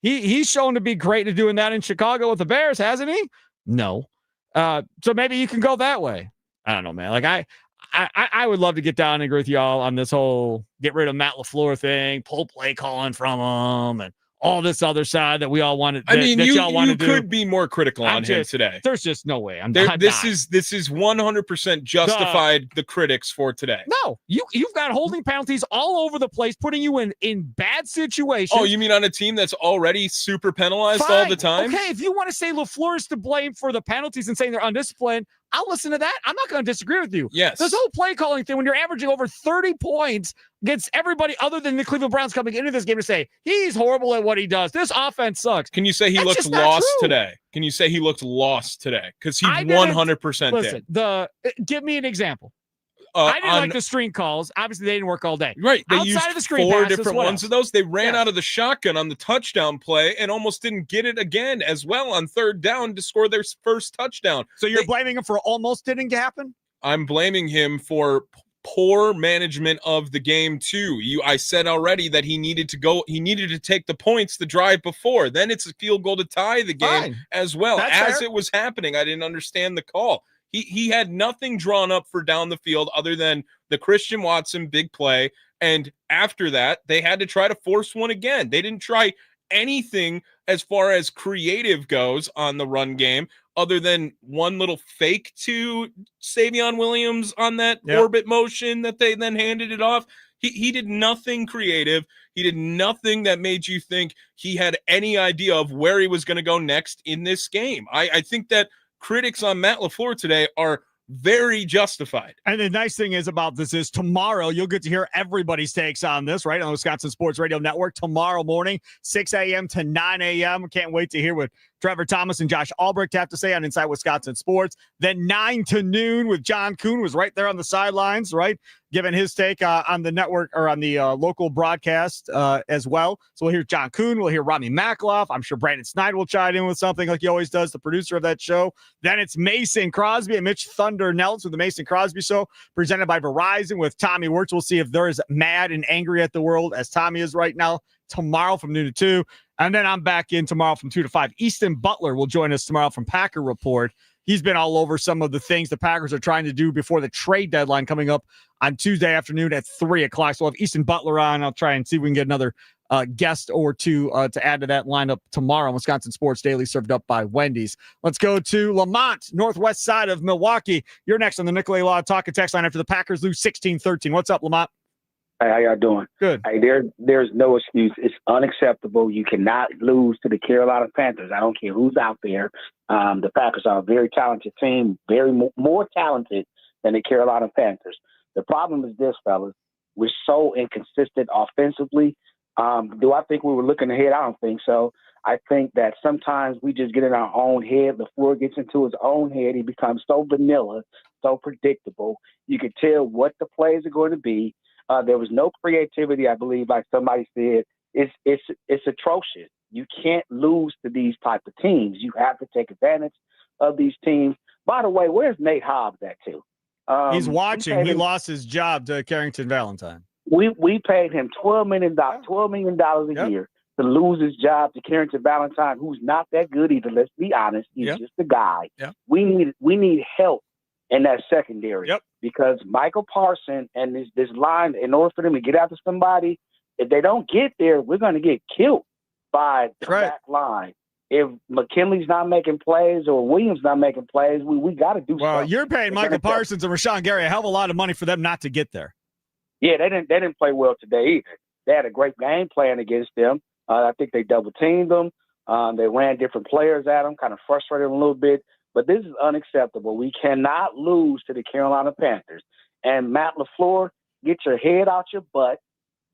He's shown to be great at doing that in Chicago with the Bears, hasn't he? No. So maybe you can go that way. I don't know, man. Like I would love to get down and agree with y'all on this whole get rid of Matt LaFleur thing, pull play calling from him, and all this other side that we all wanted. You could be more critical on him today. There's just no way. This is 100% justified. The critics for today. No, you've got holding penalties all over the place, putting you in bad situations. Oh, you mean on a team that's already super penalized all the time? Okay, if you want to say LaFleur is to blame for the penalties and saying they're undisciplined, I'll listen to that. I'm not going to disagree with you. Yes. This whole play calling thing, when you're averaging over 30 points against everybody other than the Cleveland Browns coming into this game to say, he's horrible at what he does. This offense sucks. Can you say he looked lost today? Can you say he looked lost today? Because he's 100% listen, give me an example. I didn't like the string calls. Obviously, they didn't work all day. Right. They Outside used of the screen 4 passes, different ones of those. They ran out of the shotgun on the touchdown play and almost didn't get it again as well on 3rd down to score their first touchdown. So you're blaming him for almost didn't happen? I'm blaming him for poor management of the game too. I said already that he needed to take the points the drive before. Then it's a field goal to tie the game as well. As it was happening, I didn't understand the call. He had nothing drawn up for down the field other than the Christian Watson big play. And after that, they had to try to force one again. They didn't try anything as far as creative goes on the run game other than one little fake to Savion Williams on that orbit motion that they then handed it off. He did nothing creative. He did nothing that made you think he had any idea of where he was going to go next in this game. I think that critics on Matt LaFleur today are very justified. And the nice thing is about this is tomorrow you'll get to hear everybody's takes on this, right, on the Wisconsin Sports Radio Network tomorrow morning, 6 a.m. to 9 a.m. Can't wait to hear what Trevor Thomas and Josh Albrecht have to say on Inside Wisconsin Sports. Then 9 to noon with John Kuhn, was right there on the sidelines, right, giving his take on the network or on the local broadcast as well. So we'll hear John Kuhn. We'll hear Rami Makloff. I'm sure Brandon Snyder will chime in with something like he always does, the producer of that show. Then it's Mason Crosby and Mitch Thunder Nelson with the Mason Crosby Show, presented by Verizon with Tommy Wirtz. We'll see if they're as mad and angry at the world as Tommy is right now tomorrow from noon to 2. And then I'm back in tomorrow from 2 to 5. Easton Butler will join us tomorrow from Packer Report. He's been all over some of the things the Packers are trying to do before the trade deadline coming up on Tuesday afternoon at 3 o'clock. So we'll have Easton Butler on. I'll try and see if we can get another guest or two to add to that lineup tomorrow. Wisconsin Sports Daily, served up by Wendy's. Let's go to Lamont, northwest side of Milwaukee. You're next on the Nicolay Law Talk and Text line after the Packers lose 16-13. What's up, Lamont? Hey, how y'all doing? Good. Hey, there's no excuse. It's unacceptable. You cannot lose to the Carolina Panthers. I don't care who's out there. The Packers are a very talented team, more talented than the Carolina Panthers. The problem is this, fellas. We're so inconsistent offensively. Do I think we were looking ahead? I don't think so. I think that sometimes we just get in our own head. LaFleur gets into his own head. He becomes so vanilla, so predictable. You can tell what the plays are going to be. There was no creativity, I believe, like somebody said. It's atrocious. You can't lose to these type of teams. You have to take advantage of these teams. By the way, where's Nate Hobbs at too? He's watching. He lost his job to Carrington Valentine. We paid him $12 million a year to lose his job to Carrington Valentine, who's not that good either. Let's be honest. He's just a guy. Yep. We need help in that secondary. Because Michael Parsons and this line, in order for them to get after somebody, if they don't get there, we're going to get killed by the back line. If McKinley's not making plays or Williams not making plays, we got to do something. Well, you're paying Michael Parsons and Rashawn Gary a hell of a lot of money for them not to get there. Yeah, they didn't play well today either. They had a great game plan against them. I think they double teamed them. They ran different players at them, kind of frustrated them a little bit. But this is unacceptable. We cannot lose to the Carolina Panthers. And Matt LaFleur, get your head out your butt,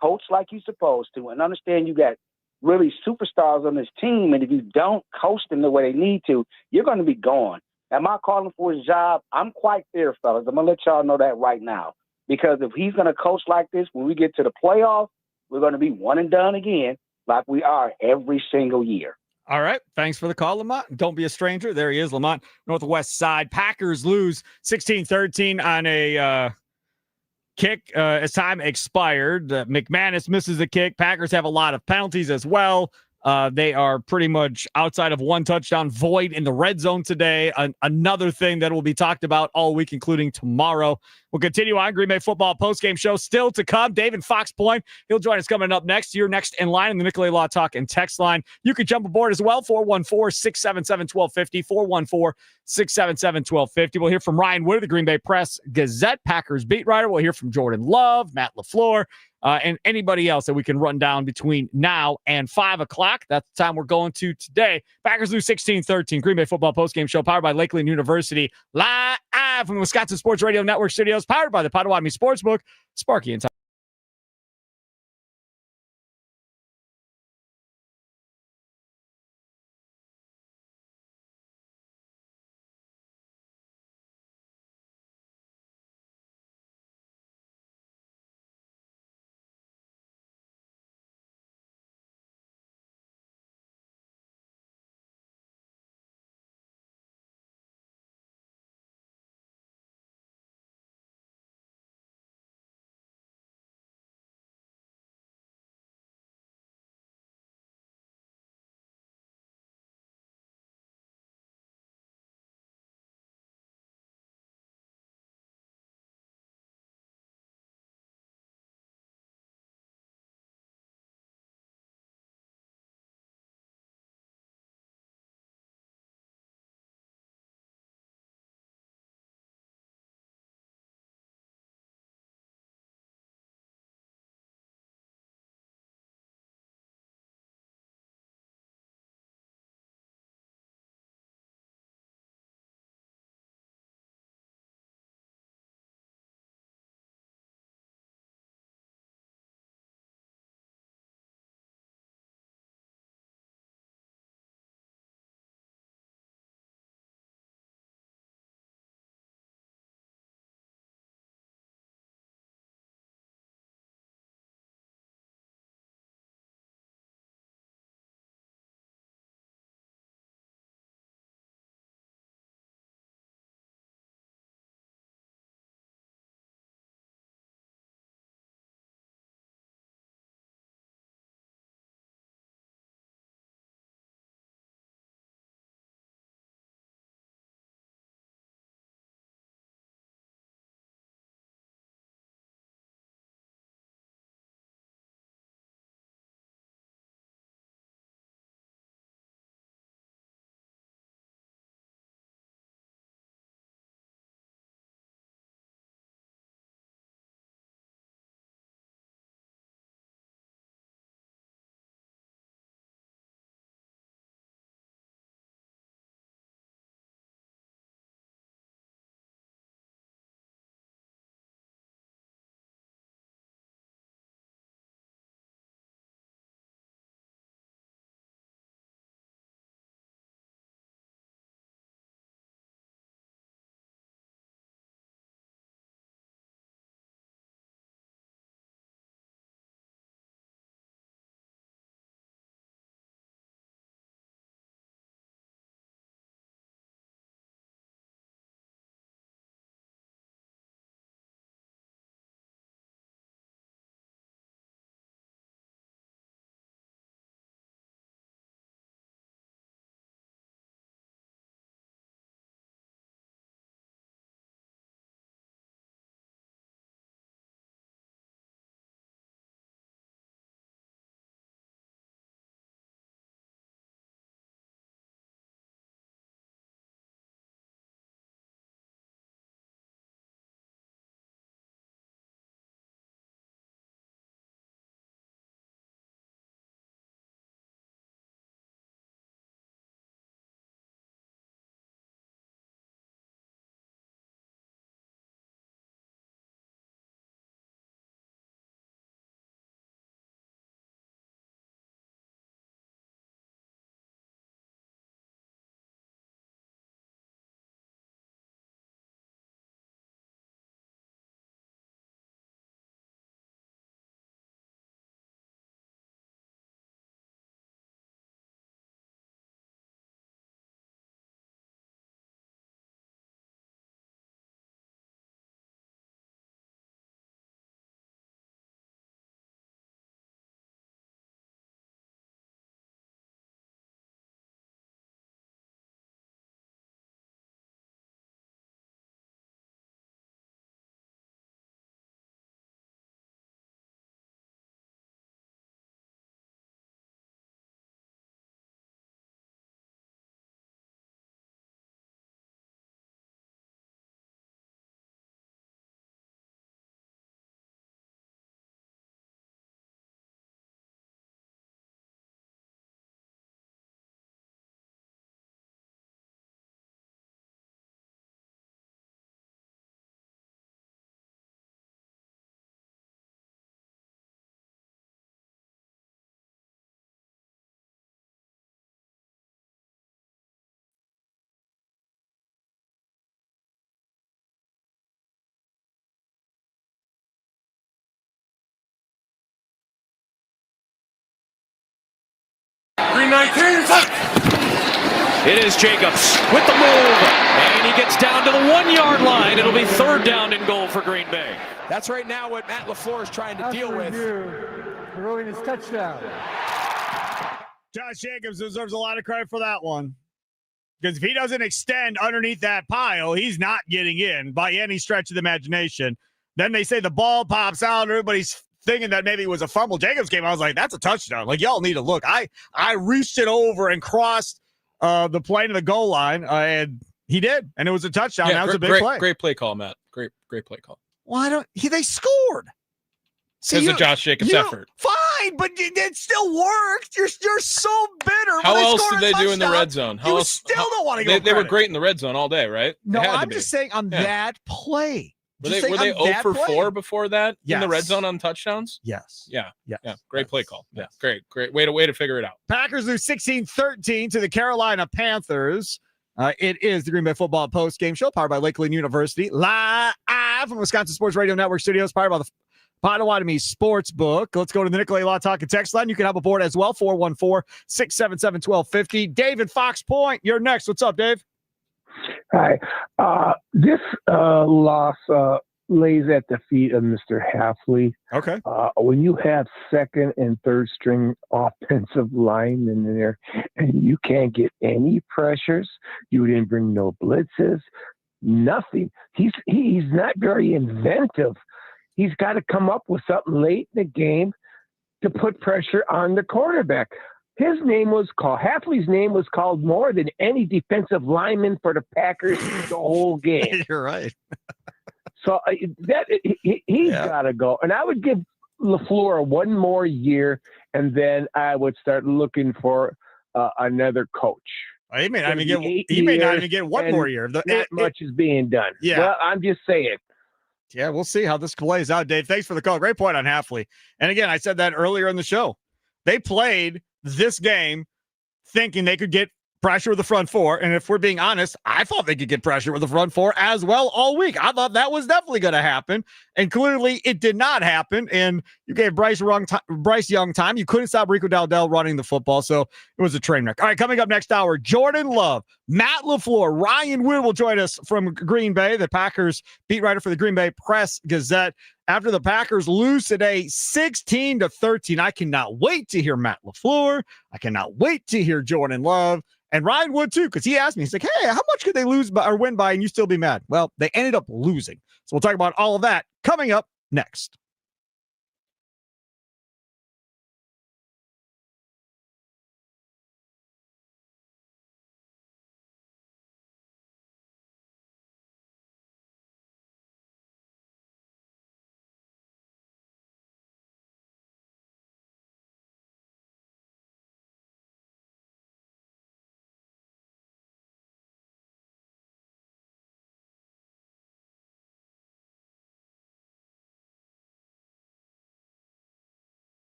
coach like you're supposed to, and understand you got really superstars on this team. And if you don't coach them the way they need to, you're going to be gone. Am I calling for his job? I'm quite there, fellas. I'm going to let y'all know that right now. Because if he's going to coach like this, when we get to the playoffs, we're going to be one and done again, like we are every single year. All right. Thanks for the call, Lamont. Don't be a stranger. There he is, Lamont, northwest side. Packers lose 16-13 on a kick as time expired. McManus misses a kick. Packers have a lot of penalties as well. They are pretty much outside of one touchdown void in the red zone today. Another thing that will be talked about all week, including tomorrow. We'll continue on Green Bay Football postgame show still to come. David Fox Point, he'll join us coming up next. You're next in line in the Nicolay Law Talk and text line. You can jump aboard as well, 414-677-1250, 414-677-1250. We'll hear from Ryan Wood of the Green Bay Press Gazette, Packers beat writer. We'll hear from Jordan Love, Matt LaFleur, and anybody else that we can run down between now and 5 o'clock. That's the time we're going to today. Packers lose 16-13. Green Bay Football postgame show powered by Lakeland University. Live from the Wisconsin Sports Radio Network studios, powered by the Potawatomi Sportsbook. Sparky and Tom. 2019. It is Jacobs with the move, and he gets down to the 1-yard line. It'll be 3rd down and goal for Green Bay. That's right now what Matt LaFleur is trying to deal with. Throwing his touchdown. Josh Jacobs deserves a lot of credit for that one. Because if he doesn't extend underneath that pile, he's not getting in by any stretch of the imagination. Then they say the ball pops out. Everybody's thinking that maybe it was a fumble. Jacobs came. I was like, that's a touchdown. Like, y'all need to look. I reached it over and crossed the plane to the goal line, and he did. And it was a touchdown. Yeah, that was a big play. Great play call, Matt. Great play call. Well, they scored. It was a Josh Jacobs effort. Fine, but it still worked. You're so bitter. How else did they do in the red zone? How else? Still don't want to go. They were great in the red zone all day, right? No, I'm just saying on that play. Were they 0 for 4 before that in the red zone on touchdowns? Yes. Yeah. Great play call. Yeah, great way to figure it out. Packers lose 16-13 to the Carolina Panthers. It is the Green Bay Football Postgame Show, powered by Lakeland University, live from Wisconsin Sports Radio Network Studios, powered by the Potawatomi Sportsbook. Let's go to the Nicolay Law Talk and Text line. You can hop aboard as well, 414-677-1250. Dave in Fox Point, you're next. What's up, Dave? Hi. This loss lays at the feet of Mr. Halfley. Okay. When you have second and third string offensive line in there and you can't get any pressures, you didn't bring no blitzes, nothing. He's not very inventive. He's got to come up with something late in the game to put pressure on the quarterback. His name was called. Halfley's name was called more than any defensive lineman for the Packers the whole game. You're right. So he's got to go. And I would give LaFleur one more year, and then I would start looking for another coach. He may not even get one more year. Not much is being done. Yeah. Well, I'm just saying. Yeah, we'll see how this plays out, Dave. Thanks for the call. Great point on Halfley. And again, I said that earlier in the show. They played this game thinking they could get pressure with the front four. And if we're being honest, I thought they could get pressure with the front four as well all week. I thought that was definitely going to happen. And clearly it did not happen. And you gave Bryce Young time. You couldn't stop Rico Dowdell running the football. So it was a train wreck. All right, coming up next hour, Jordan Love, Matt LaFleur, Ryan Wood will join us from Green Bay, the Packers beat writer for the Green Bay Press-Gazette. After the Packers lose today 16-13, I cannot wait to hear Matt LaFleur. I cannot wait to hear Jordan Love. And Ryan Wood, too, because he asked me, he's like, hey, how much could they lose by or win by and you still be mad? Well, they ended up losing. So we'll talk about all of that coming up next.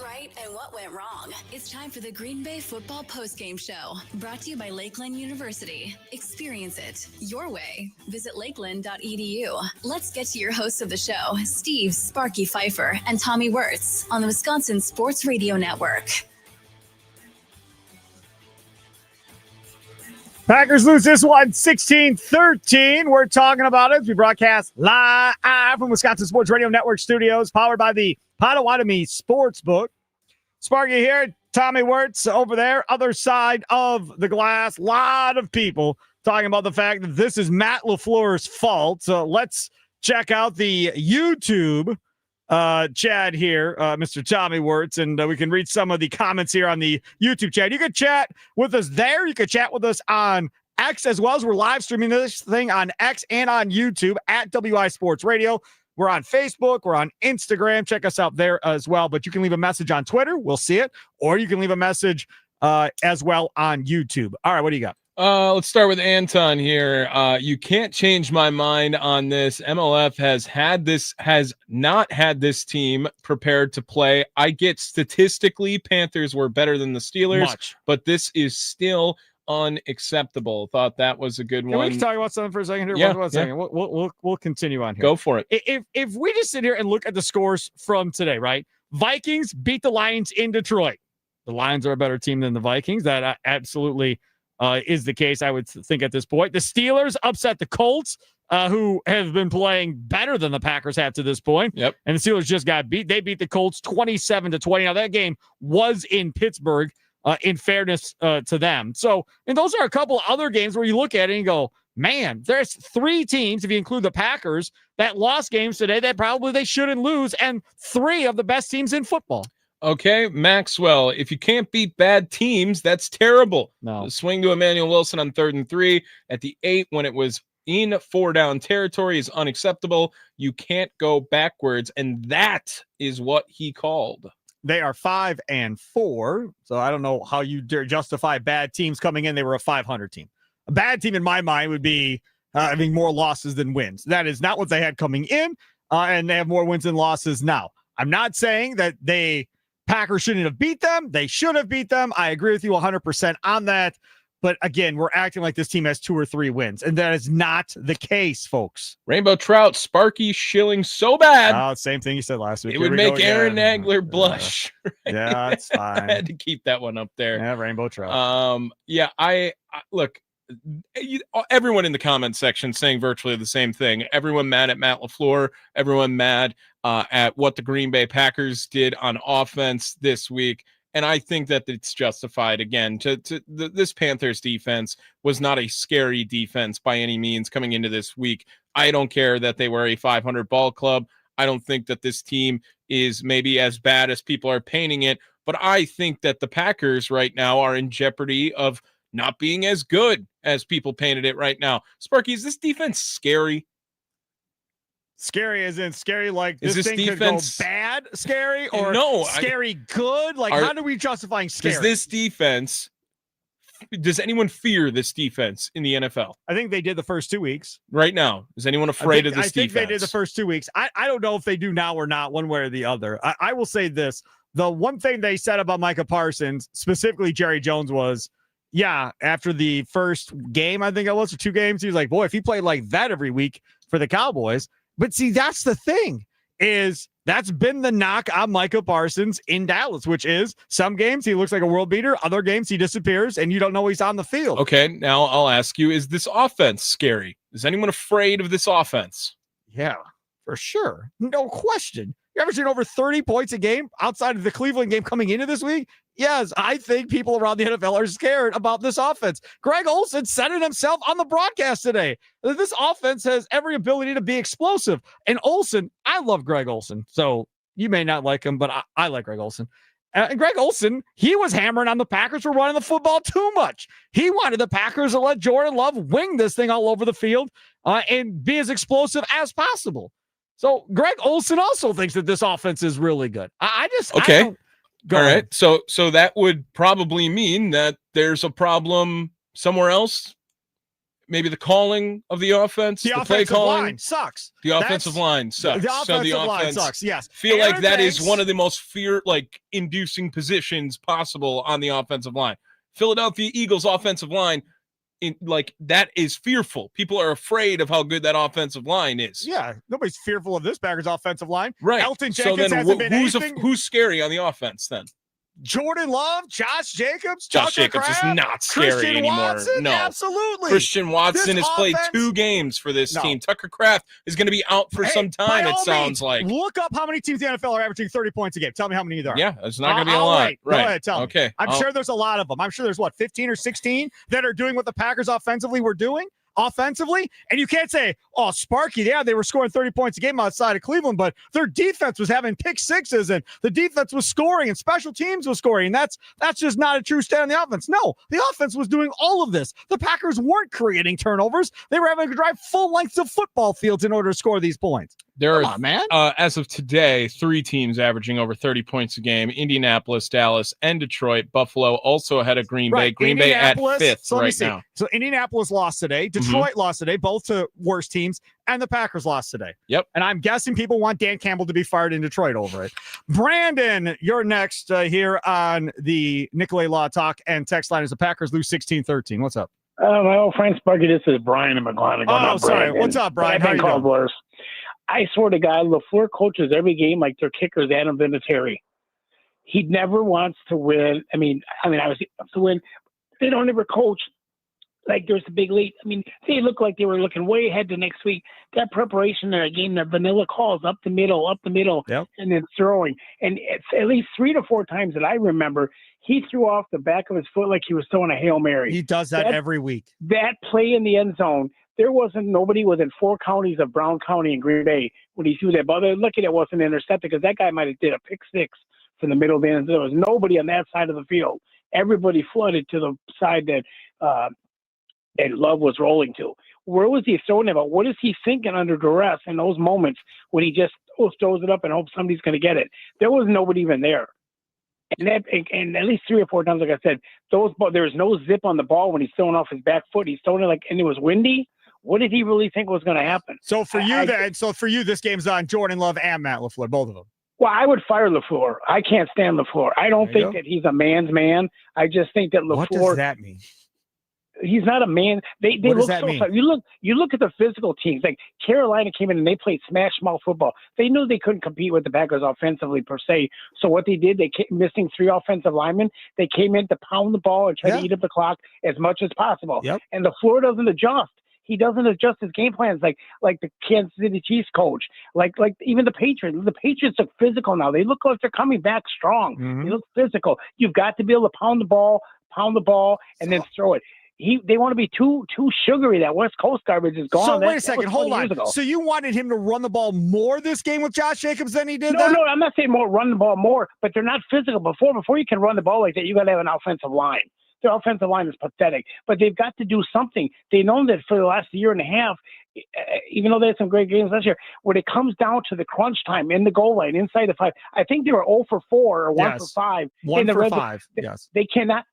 right and what went wrong? It's time for the Green Bay Football Postgame Show, brought to you by Lakeland University. Experience it your way. Visit lakeland.edu. Let's get to your hosts of the show, Steve Sparky Pfeiffer and Tommy Wirtz, on the Wisconsin Sports Radio Network. Packers lose this one 16-13. We're talking about it as we broadcast live from Wisconsin Sports Radio Network studios, powered by the Potawatomi Sportsbook. Sparky here, Tommy Wirtz over there, other side of the glass. A lot of people talking about the fact that this is Matt LaFleur's fault. So let's check out the YouTube chat here, Mr. Tommy Wirtz, and we can read some of the comments here on the YouTube chat. You can chat with us there. You can chat with us on X as well, as we're live streaming this thing on X and on YouTube at WI Sports Radio. We're on Facebook. We're on Instagram. Check us out there as well. But you can leave a message on Twitter. We'll see it. Or you can leave a message as well on YouTube. All right, what do you got? Let's start with Anton here. You can't change my mind on this. MLF has not had this team prepared to play. I get statistically Panthers were better than the Steelers, but this is still unacceptable. Thought that was a good one. Can we talk about something for a second here? Yeah, one second. We'll continue on here. Go for it. If we just sit here and look at the scores from today, right? Vikings beat the Lions in Detroit. The Lions are a better team than the Vikings. That absolutely is the case, I would think, at this point. The Steelers upset the Colts, who have been playing better than the Packers have to this point. Yep. And the Steelers just got beat. They beat the Colts 27-20. Now, that game was in Pittsburgh, in fairness to them. So, and those are a couple other games where you look at it and you go, man, there's three teams, if you include the Packers, that lost games today that probably they shouldn't lose, and three of the best teams in football. Okay, Maxwell, if you can't beat bad teams, that's terrible. No. The swing to Emmanuel Wilson on 3rd and 3 at the 8 when it was in 4-down territory is unacceptable. You can't go backwards, and that is what he called. They are 5-4, so I don't know how you dare justify bad teams coming in. They were a 500 team. A bad team, in my mind, would be having more losses than wins. That is not what they had coming in, and they have more wins than losses now. I'm not saying that Packers shouldn't have beat them. They should have beat them. I agree with you 100% on that. But again, we're acting like this team has 2 or 3 wins, and that is not the case, folks. Rainbow Trout, Sparky shilling so bad. Oh, same thing you said last week. It would make Aaron Nagler blush. Yeah, that's fine. I had to keep that one up there. Yeah, Rainbow Trout. Yeah, I look. Everyone in the comment section saying virtually the same thing. Everyone mad at Matt LaFleur. Everyone mad at what the Green Bay Packers did on offense this week. And I think that it's justified. Again, this Panthers defense was not a scary defense by any means coming into this week. I don't care that they were a 500 ball club. I don't think that this team is maybe as bad as people are painting it. But I think that the Packers right now are in jeopardy of not being as good as people painted it right now. Sparky, is this defense scary? Scary as in scary, like is this thing defense could go bad scary, or no, scary good? Like, how do we justifying scary? Does this defense, does anyone fear this defense in the NFL? I think they did the first 2 weeks. Right now, is anyone afraid of this defense? I think they did the first 2 weeks. I don't know if they do now or not, one way or the other. I will say this. The one thing they said about Micah Parsons, specifically Jerry Jones, was, yeah, after the first game, I think it was, or 2 games, he was like, boy, if he played like that every week for the Cowboys. But see, that's the thing, is that's been the knock on Micah Parsons in Dallas, which is some games he looks like a world beater, other games he disappears, and you don't know he's on the field. Okay, now I'll ask you, is this offense scary? Is anyone afraid of this offense? Yeah, for sure. No question. You're averaging over 30 points a game outside of the Cleveland game coming into this week. Yes, I think people around the NFL are scared about this offense. Greg Olsen said it himself on the broadcast today. This offense has every ability to be explosive. And Olsen, I love Greg Olsen. So you may not like him, but I like Greg Olsen. And Greg Olsen, he was hammering on the Packers for running the football too much. He wanted the Packers to let Jordan Love wing this thing all over the field and be as explosive as possible. So Greg Olsen also thinks that this offense is really good. Okay. All right. So that would probably mean that there's a problem somewhere else maybe the calling of the offense, the play calling line sucks. The offensive line sucks. The offensive line sucks. Yes, feel Aaron like that Banks, is one of the most inducing positions possible on the offensive line. Philadelphia Eagles offensive line, that is fearful. People are afraid of how good that offensive line is. Yeah, nobody's fearful of this Packers offensive line. Right. Elton Jenkins hasn't been anything. Who's scary on the offense then? Jordan Love, Josh Jacobs, Josh Tucker Jacobs Kraft, is not scary Christian anymore. Watson, No, absolutely. Christian Watson has played 2 games for this team. Tucker Kraft is going to be out for some time. It sounds like. Look up how many teams in the NFL are averaging 30 points a game. Tell me how many there are. Yeah, it's not going to be a lot. Wait. Right. Go ahead, tell me. Okay. I'm sure there's a lot of them. I'm sure there's 15 or 16 that are doing what the Packers offensively were doing. Offensively, and you can't say, oh, Sparky, yeah, they were scoring 30 points a game outside of Cleveland, but their defense was having pick sixes and the defense was scoring and special teams was scoring. And that's just not a true stat on the offense. No, the offense was doing all of this. The Packers weren't creating turnovers. They were having to drive full lengths of football fields in order to score these points. There Come on, man. As of today, 3 teams averaging over 30 points a game: Indianapolis, Dallas, and Detroit. Buffalo also ahead of Green Bay. Green Bay at 5th now. So Indianapolis lost today. Detroit lost today, both to worse teams, and the Packers lost today. Yep. And I'm guessing people want Dan Campbell to be fired in Detroit over it. Brandon, you're next here on the Nicolay Law Talk, and text line is the Packers lose 16-13. What's up? My old friend Sparky, this is Brian in McLean. Oh, sorry. What's up, Brian? How you doing? Worse. I swear to God, LaFleur coaches every game like their kicker's Adam Vinatieri. He never wants to win. I mean, obviously to win. They don't ever coach like there's a big lead. I mean, they look like they were looking way ahead to next week. That preparation in a game, their vanilla calls up the middle, yep. and then throwing. And it's at least 3 to 4 times that I remember, he threw off the back of his foot like he was throwing a Hail Mary. He does that every week. That play in the end zone, there wasn't nobody within 4 counties of Brown County and Green Bay when he threw that ball. They're lucky that wasn't intercepted because that guy might have did a pick 6 from the middle of the end. There was nobody on that side of the field. Everybody flooded to the side that Love was rolling to. Where was he throwing it? What is he thinking under duress in those moments when he just throws it up and hopes somebody's going to get it? There was nobody even there. And at least 3 or 4 times, like I said, there was no zip on the ball when he's throwing off his back foot. He's throwing it and it was windy. What did he really think was going to happen? So for you, this game's on Jordan Love and Matt LaFleur, both of them. Well, I would fire LaFleur. I can't stand LaFleur. I don't think that he's a man's man. I just think that LaFleur. What does that mean? He's not a man. They look so mean? tough. You look at the physical teams. Like Carolina came in and they played smash mouth football. They knew they couldn't compete with the Packers offensively per se. So what they did, they kept missing 3 offensive linemen. They came in to pound the ball and try to eat up the clock as much as possible. Yep. And LaFleur doesn't adjust. He doesn't adjust his game plans like the Kansas City Chiefs coach, like even the Patriots. The Patriots look physical now. They look like they're coming back strong. They look physical. You've got to be able to pound the ball, and then throw it. They want to be too sugary. That West Coast garbage is gone. So wait a second, hold on. So you wanted him to run the ball more this game with Josh Jacobs than he did? No, I'm not saying run the ball more, but they're not physical. Before you can run the ball like that, you got to have an offensive line. Their offensive line is pathetic, but they've got to do something. They know that for the last year and a half, even though they had some great games last year, when it comes down to the crunch time in the goal line, inside the 5, I think they were 0 for 4 or 1 for 5. 1 for 5, yes. They cannot,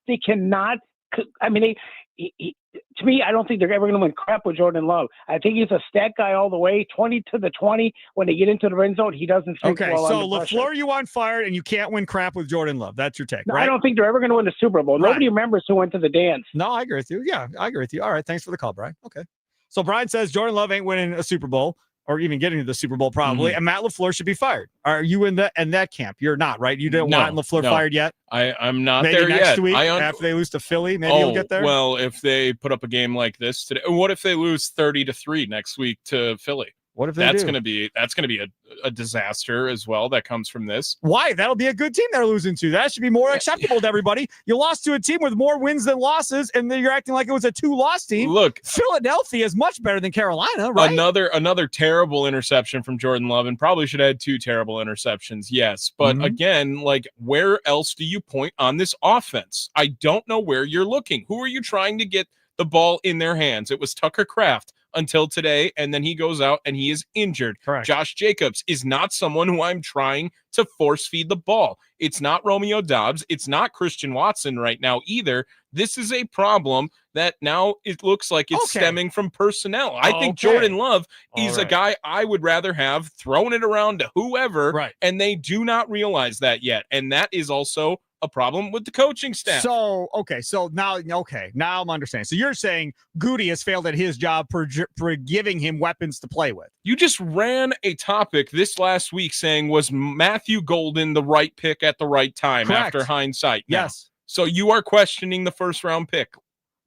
I mean, to me, I don't think they're ever going to win crap with Jordan Love. I think he's a stat guy all the way, 20 to the 20. When they get into the red zone, he doesn't think well so under pressure. LaFleur, you want fired, and you can't win crap with Jordan Love. That's your take, No, right? I don't think they're ever going to win the Super Bowl. Nobody remembers who went to the dance. No, I agree with you. Yeah, I agree with you. All right, thanks for the call, Brian. Okay. So Brian says Jordan Love ain't winning a Super Bowl or even getting to the Super Bowl probably, and Matt LaFleur should be fired. Are you in that camp? You're not, right? You didn't want LaFleur fired yet? I'm not maybe there next yet. Week, after they lose to Philly, maybe you'll get there? Well, if they put up a game like this today, what if they lose 30-3 next week to Philly? What if they that's do? That's gonna be a disaster as well. That comes from this. Why? That'll be a good team they're losing to. That should be more acceptable to everybody. You lost to a team with more wins than losses, and then you're acting like it was a 2-loss team. Look, Philadelphia is much better than Carolina, right? Another terrible interception from Jordan Love, and probably should have had 2 terrible interceptions. Yes, but again, where else do you point on this offense? I don't know where you're looking. Who are you trying to get the ball in their hands? It was Tucker Kraft until today, and then he goes out and he is injured. Correct. Josh Jacobs is not someone who I'm trying to force feed the ball. It's not Romeo Doubs. It's not Christian Watson right now either. This is a problem that now it looks like it's Okay. stemming from personnel. I think Jordan Love is a guy I would rather have thrown it around to whoever, and they do not realize that yet. And that is also a problem with the coaching staff. So now I'm understanding. So you're saying Goody has failed at his job for giving him weapons to play with. You just ran a topic this last week saying, was Matthew Golden the right pick at the right time? Correct. After hindsight? Yes. Now. So you are questioning the first round pick,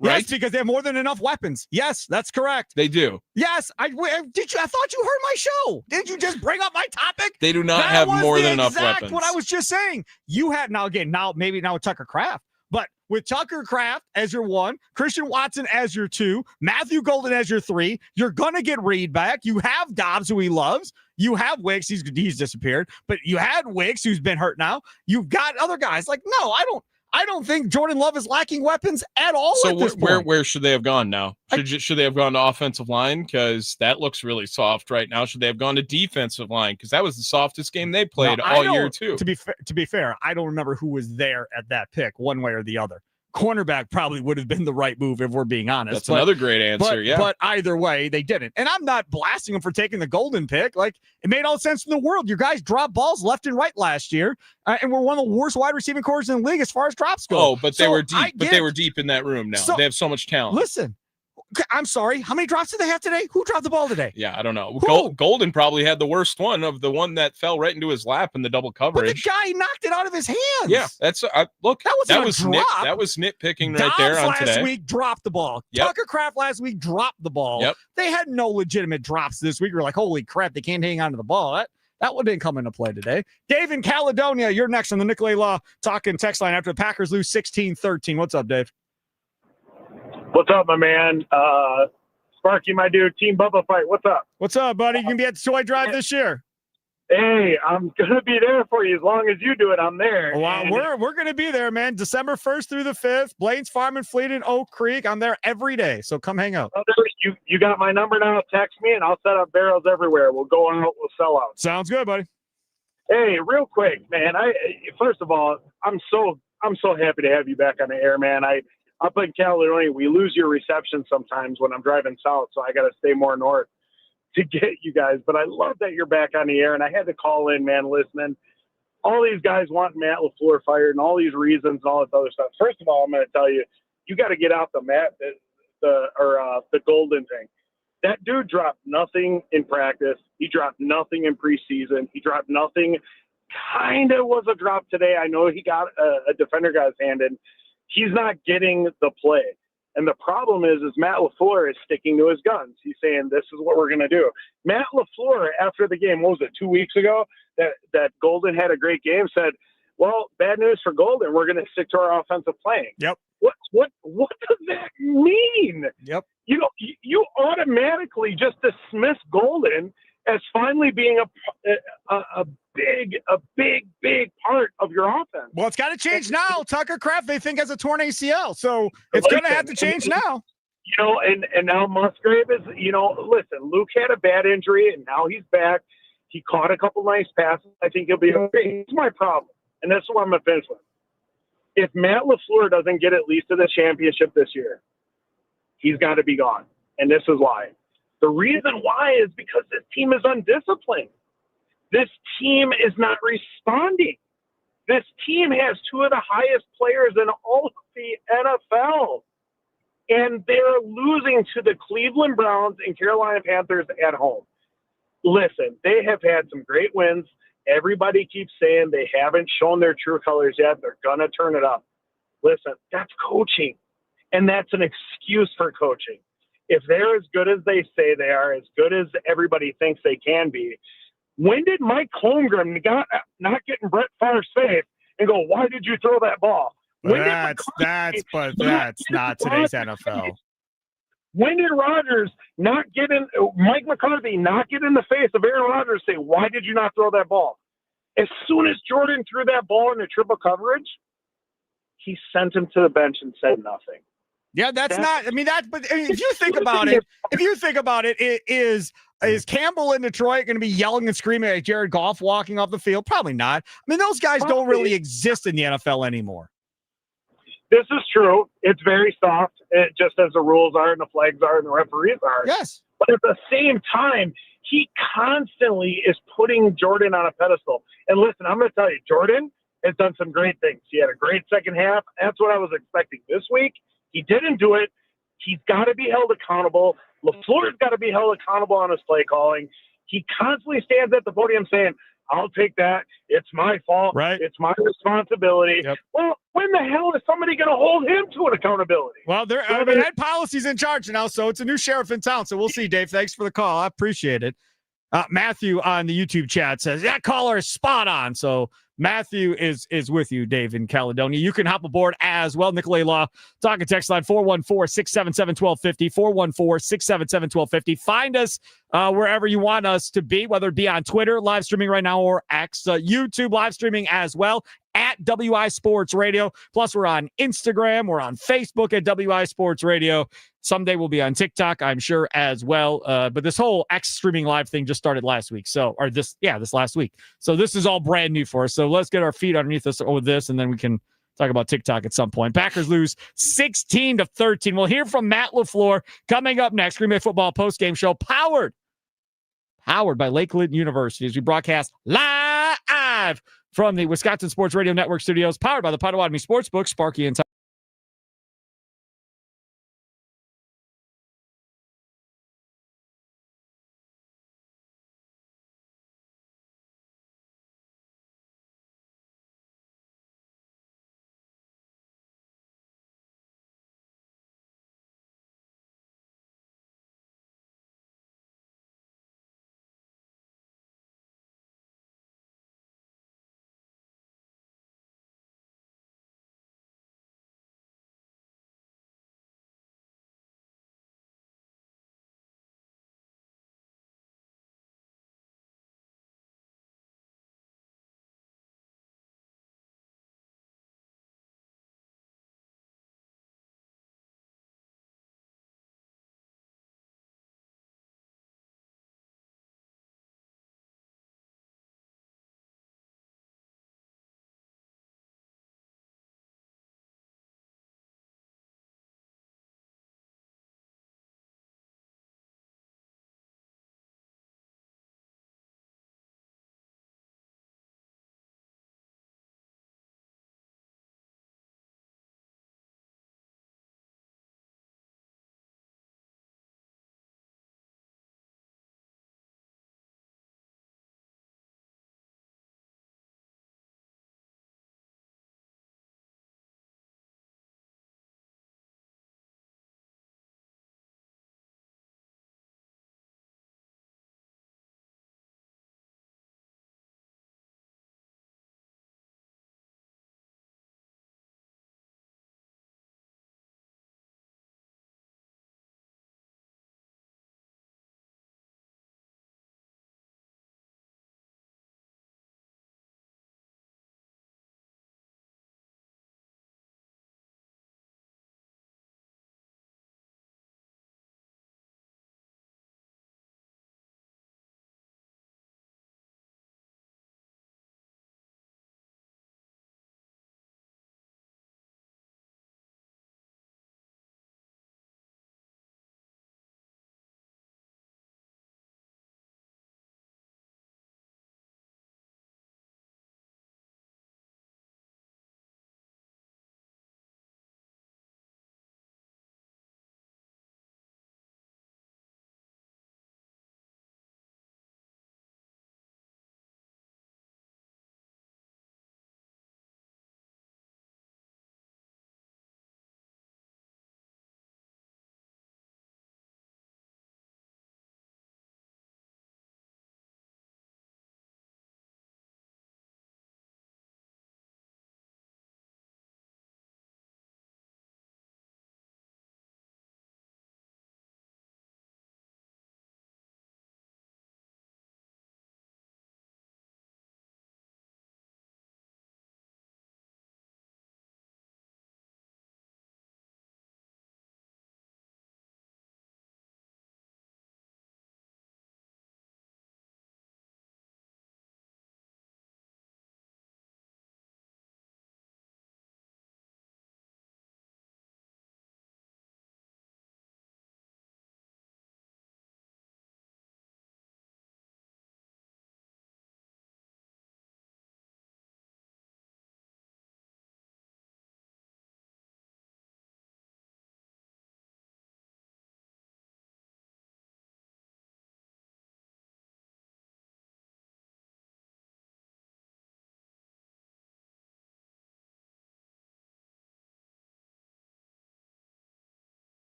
right? Yes, because they have more than enough weapons. Yes, that's correct. They do. Yes, I thought you heard my show. Did you just bring up my topic? They do not have more than enough Exact weapons. what I was just saying. You had now with Tucker Kraft, but with Tucker Kraft as your 1, Christian Watson as your 2, Matthew Golden as your 3, you're gonna get Reed back. You have Dobbs, who he loves. You have Wicks, he's disappeared, but you had Wicks, who's been hurt now. You've got other guys. Like, no, I don't think Jordan Love is lacking weapons at all. So at this point. where should they have gone now? Should they have gone to offensive line? Because that looks really soft right now. Should they have gone to defensive line? Because that was the softest game they played all year too. To be fair, I don't remember who was there at that pick, one way or the other. Cornerback probably would have been the right move if we're being honest. That's another great answer, yeah. But either way, they didn't. And I'm not blasting them for taking the Golden pick. Like, it made all sense in the world. Your guys dropped balls left and right last year, and we're one of the worst wide receiving corps in the league as far as drops go. Oh, but they were deep. But they were deep in that room now. They have so much talent. Listen, I'm sorry. How many drops did they have today? Who dropped the ball today? Yeah, I don't know. Golden probably had the worst one of the one that fell right into his lap in the double coverage. But the guy knocked it out of his hands. Yeah, that's look. That was nitpicking right there on today. Last week dropped the ball. Yep. Tucker Kraft last week dropped the ball. Yep. They had no legitimate drops this week. We're like, holy crap, they can't hang on to the ball. That one didn't come into play today. Dave in Caledonia, you're next on the Nicolay Law talking text line after the Packers lose 16-13. What's up, Dave? What's up, my man? Sparky, my dude, Team Bubba Fight. What's up? What's up, buddy? You can be at the Toy Drive this year. Hey, I'm gonna be there for you as long as you do it. I'm there. Well, we're gonna be there, man. December 1st through the 5th. Blaine's Farm and Fleet in Oak Creek. I'm there every day, so come hang out. You got my number now. Text me, and I'll set up barrels everywhere. We'll go out. We'll sell out. Sounds good, buddy. Hey, real quick, man. First of all, I'm so happy to have you back on the air, man. Up in Caledonia, we lose your reception sometimes when I'm driving south, so I got to stay more north to get you guys. But I love that you're back on the air, and I had to call in, man, listening. All these guys want Matt LaFleur fired and all these reasons and all this other stuff. First of all, I'm going to tell you got to get out the Golden thing. That dude dropped nothing in practice. He dropped nothing in preseason. He dropped nothing. Kind of was a drop today. I know he got a defender got his hand in. He's not getting the play. And the problem is Matt LaFleur is sticking to his guns. He's saying, this is what we're going to do. Matt LaFleur, after the game, what was it, 2 weeks ago, that Golden had a great game, said, well, bad news for Golden. We're going to stick to our offensive playing. Yep. What does that mean? Yep. You know, you automatically just dismiss Golden as finally being a big part of your offense. Well, it's got to change now. Tucker Kraft, they think, has a torn ACL, so it's going to have to change now. You know, and now Musgrave is, listen, Luke had a bad injury, and now he's back. He caught a couple nice passes. I think he'll be okay. Here's my problem, and that's what I'm going to finish with. If Matt LaFleur doesn't get at least to the championship this year, he's got to be gone, and this is why. The reason why is because this team is undisciplined. This team is not responding. This team has two of the highest players in all of the NFL, and they're losing to the Cleveland Browns and Carolina Panthers at home. Listen, they have had some great wins. Everybody keeps saying they haven't shown their true colors yet. They're going to turn it up. Listen, that's coaching, and that's an excuse for coaching. If they're as good as they say they are, as good as everybody thinks they can be, when did Mike Holmgren not get in Brett Favre's face and go, why did you throw that ball? That's not today's NFL. When did Rodgers not get in, Mike McCarthy not get in the face of Aaron Rodgers and say, why did you not throw that ball? As soon as Jordan threw that ball into triple coverage, he sent him to the bench and said nothing. Yeah, but if you think about it, is Campbell in Detroit going to be yelling and screaming at Jared Goff walking off the field? Probably not. I mean, those guys don't really exist in the NFL anymore. this is true. It's very soft, just as the rules are and the flags are and the referees are. Yes. But at the same time, he constantly is putting Jordan on a pedestal. And listen, I'm going to tell you, Jordan has done some great things. He had a great second half. That's what I was expecting this week. He didn't do it. He's got to be held accountable. LaFleur's got to be held accountable on his play calling. He constantly stands at the podium saying, I'll take that. It's my fault. Right. It's my responsibility. Yep. Well, when the hell is somebody going to hold him to an accountability? Well, Ed Policy's in charge now, so it's a new sheriff in town. So we'll see, Dave. Thanks for the call. I appreciate it. Matthew on the YouTube chat says, that caller is spot on. So Matthew is with you, Dave, in Caledonia. You can hop aboard as well. Nicolay Law, talking text line 414-677-1250, 414-677-1250. Find us wherever you want us to be, whether it be on Twitter, live streaming right now, or X, YouTube live streaming as well, at WI Sports Radio. Plus, we're on Instagram. We're on Facebook at WI Sports Radio. Someday we'll be on TikTok, I'm sure, as well. But this whole X streaming live thing just started last week. This last week. So this is all brand new for us. So let's get our feet underneath us with this, and then we can talk about TikTok at some point. Packers lose 16-13. We'll hear from Matt LaFleur coming up next. Green Bay Football Postgame Show, powered by Lakeland University, as we broadcast live from the Wisconsin Sports Radio Network studios, powered by the Potawatomi Sportsbook, Sparky and Tom.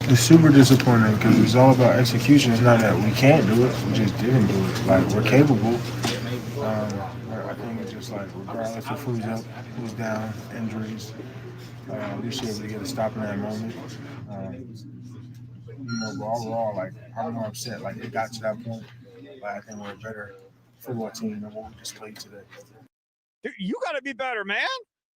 It's super disappointing because it's all about execution. It's not that we can't do it, we just didn't do it. Like, we're capable. I think it's just like, regardless of who's up, who's down, injuries, we should be able to get a stop in that moment. But overall, like, I'm more upset. Like, it got to that point. Like, I think we're a better football team than what we displayed today. Dude, you got to be better, man.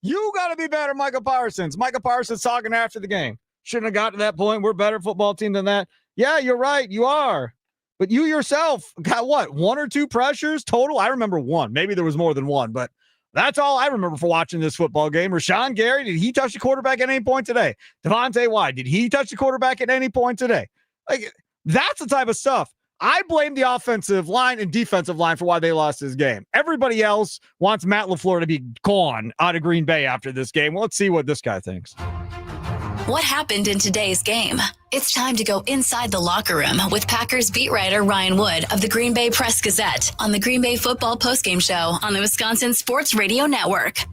You got to be better, Micah Parsons. Micah Parsons talking after the game. Shouldn't have got to that point. We're a better football team than that. Yeah, you're right. You are. But you yourself got what? 1 or 2 pressures total? I remember 1. Maybe there was more than 1, but that's all I remember for watching this football game. Rashawn Gary, did he touch the quarterback at any point today? Devontae White, did he touch the quarterback at any point today? Like, that's the type of stuff. I blame the offensive line and defensive line for why they lost this game. Everybody else wants Matt LaFleur to be gone out of Green Bay after this game. Well, let's see what this guy thinks. What happened in today's game? It's time to go inside the locker room with Packers beat writer Ryan Wood of the Green Bay Press-Gazette on the Green Bay Football Postgame Show on the Wisconsin Sports Radio Network.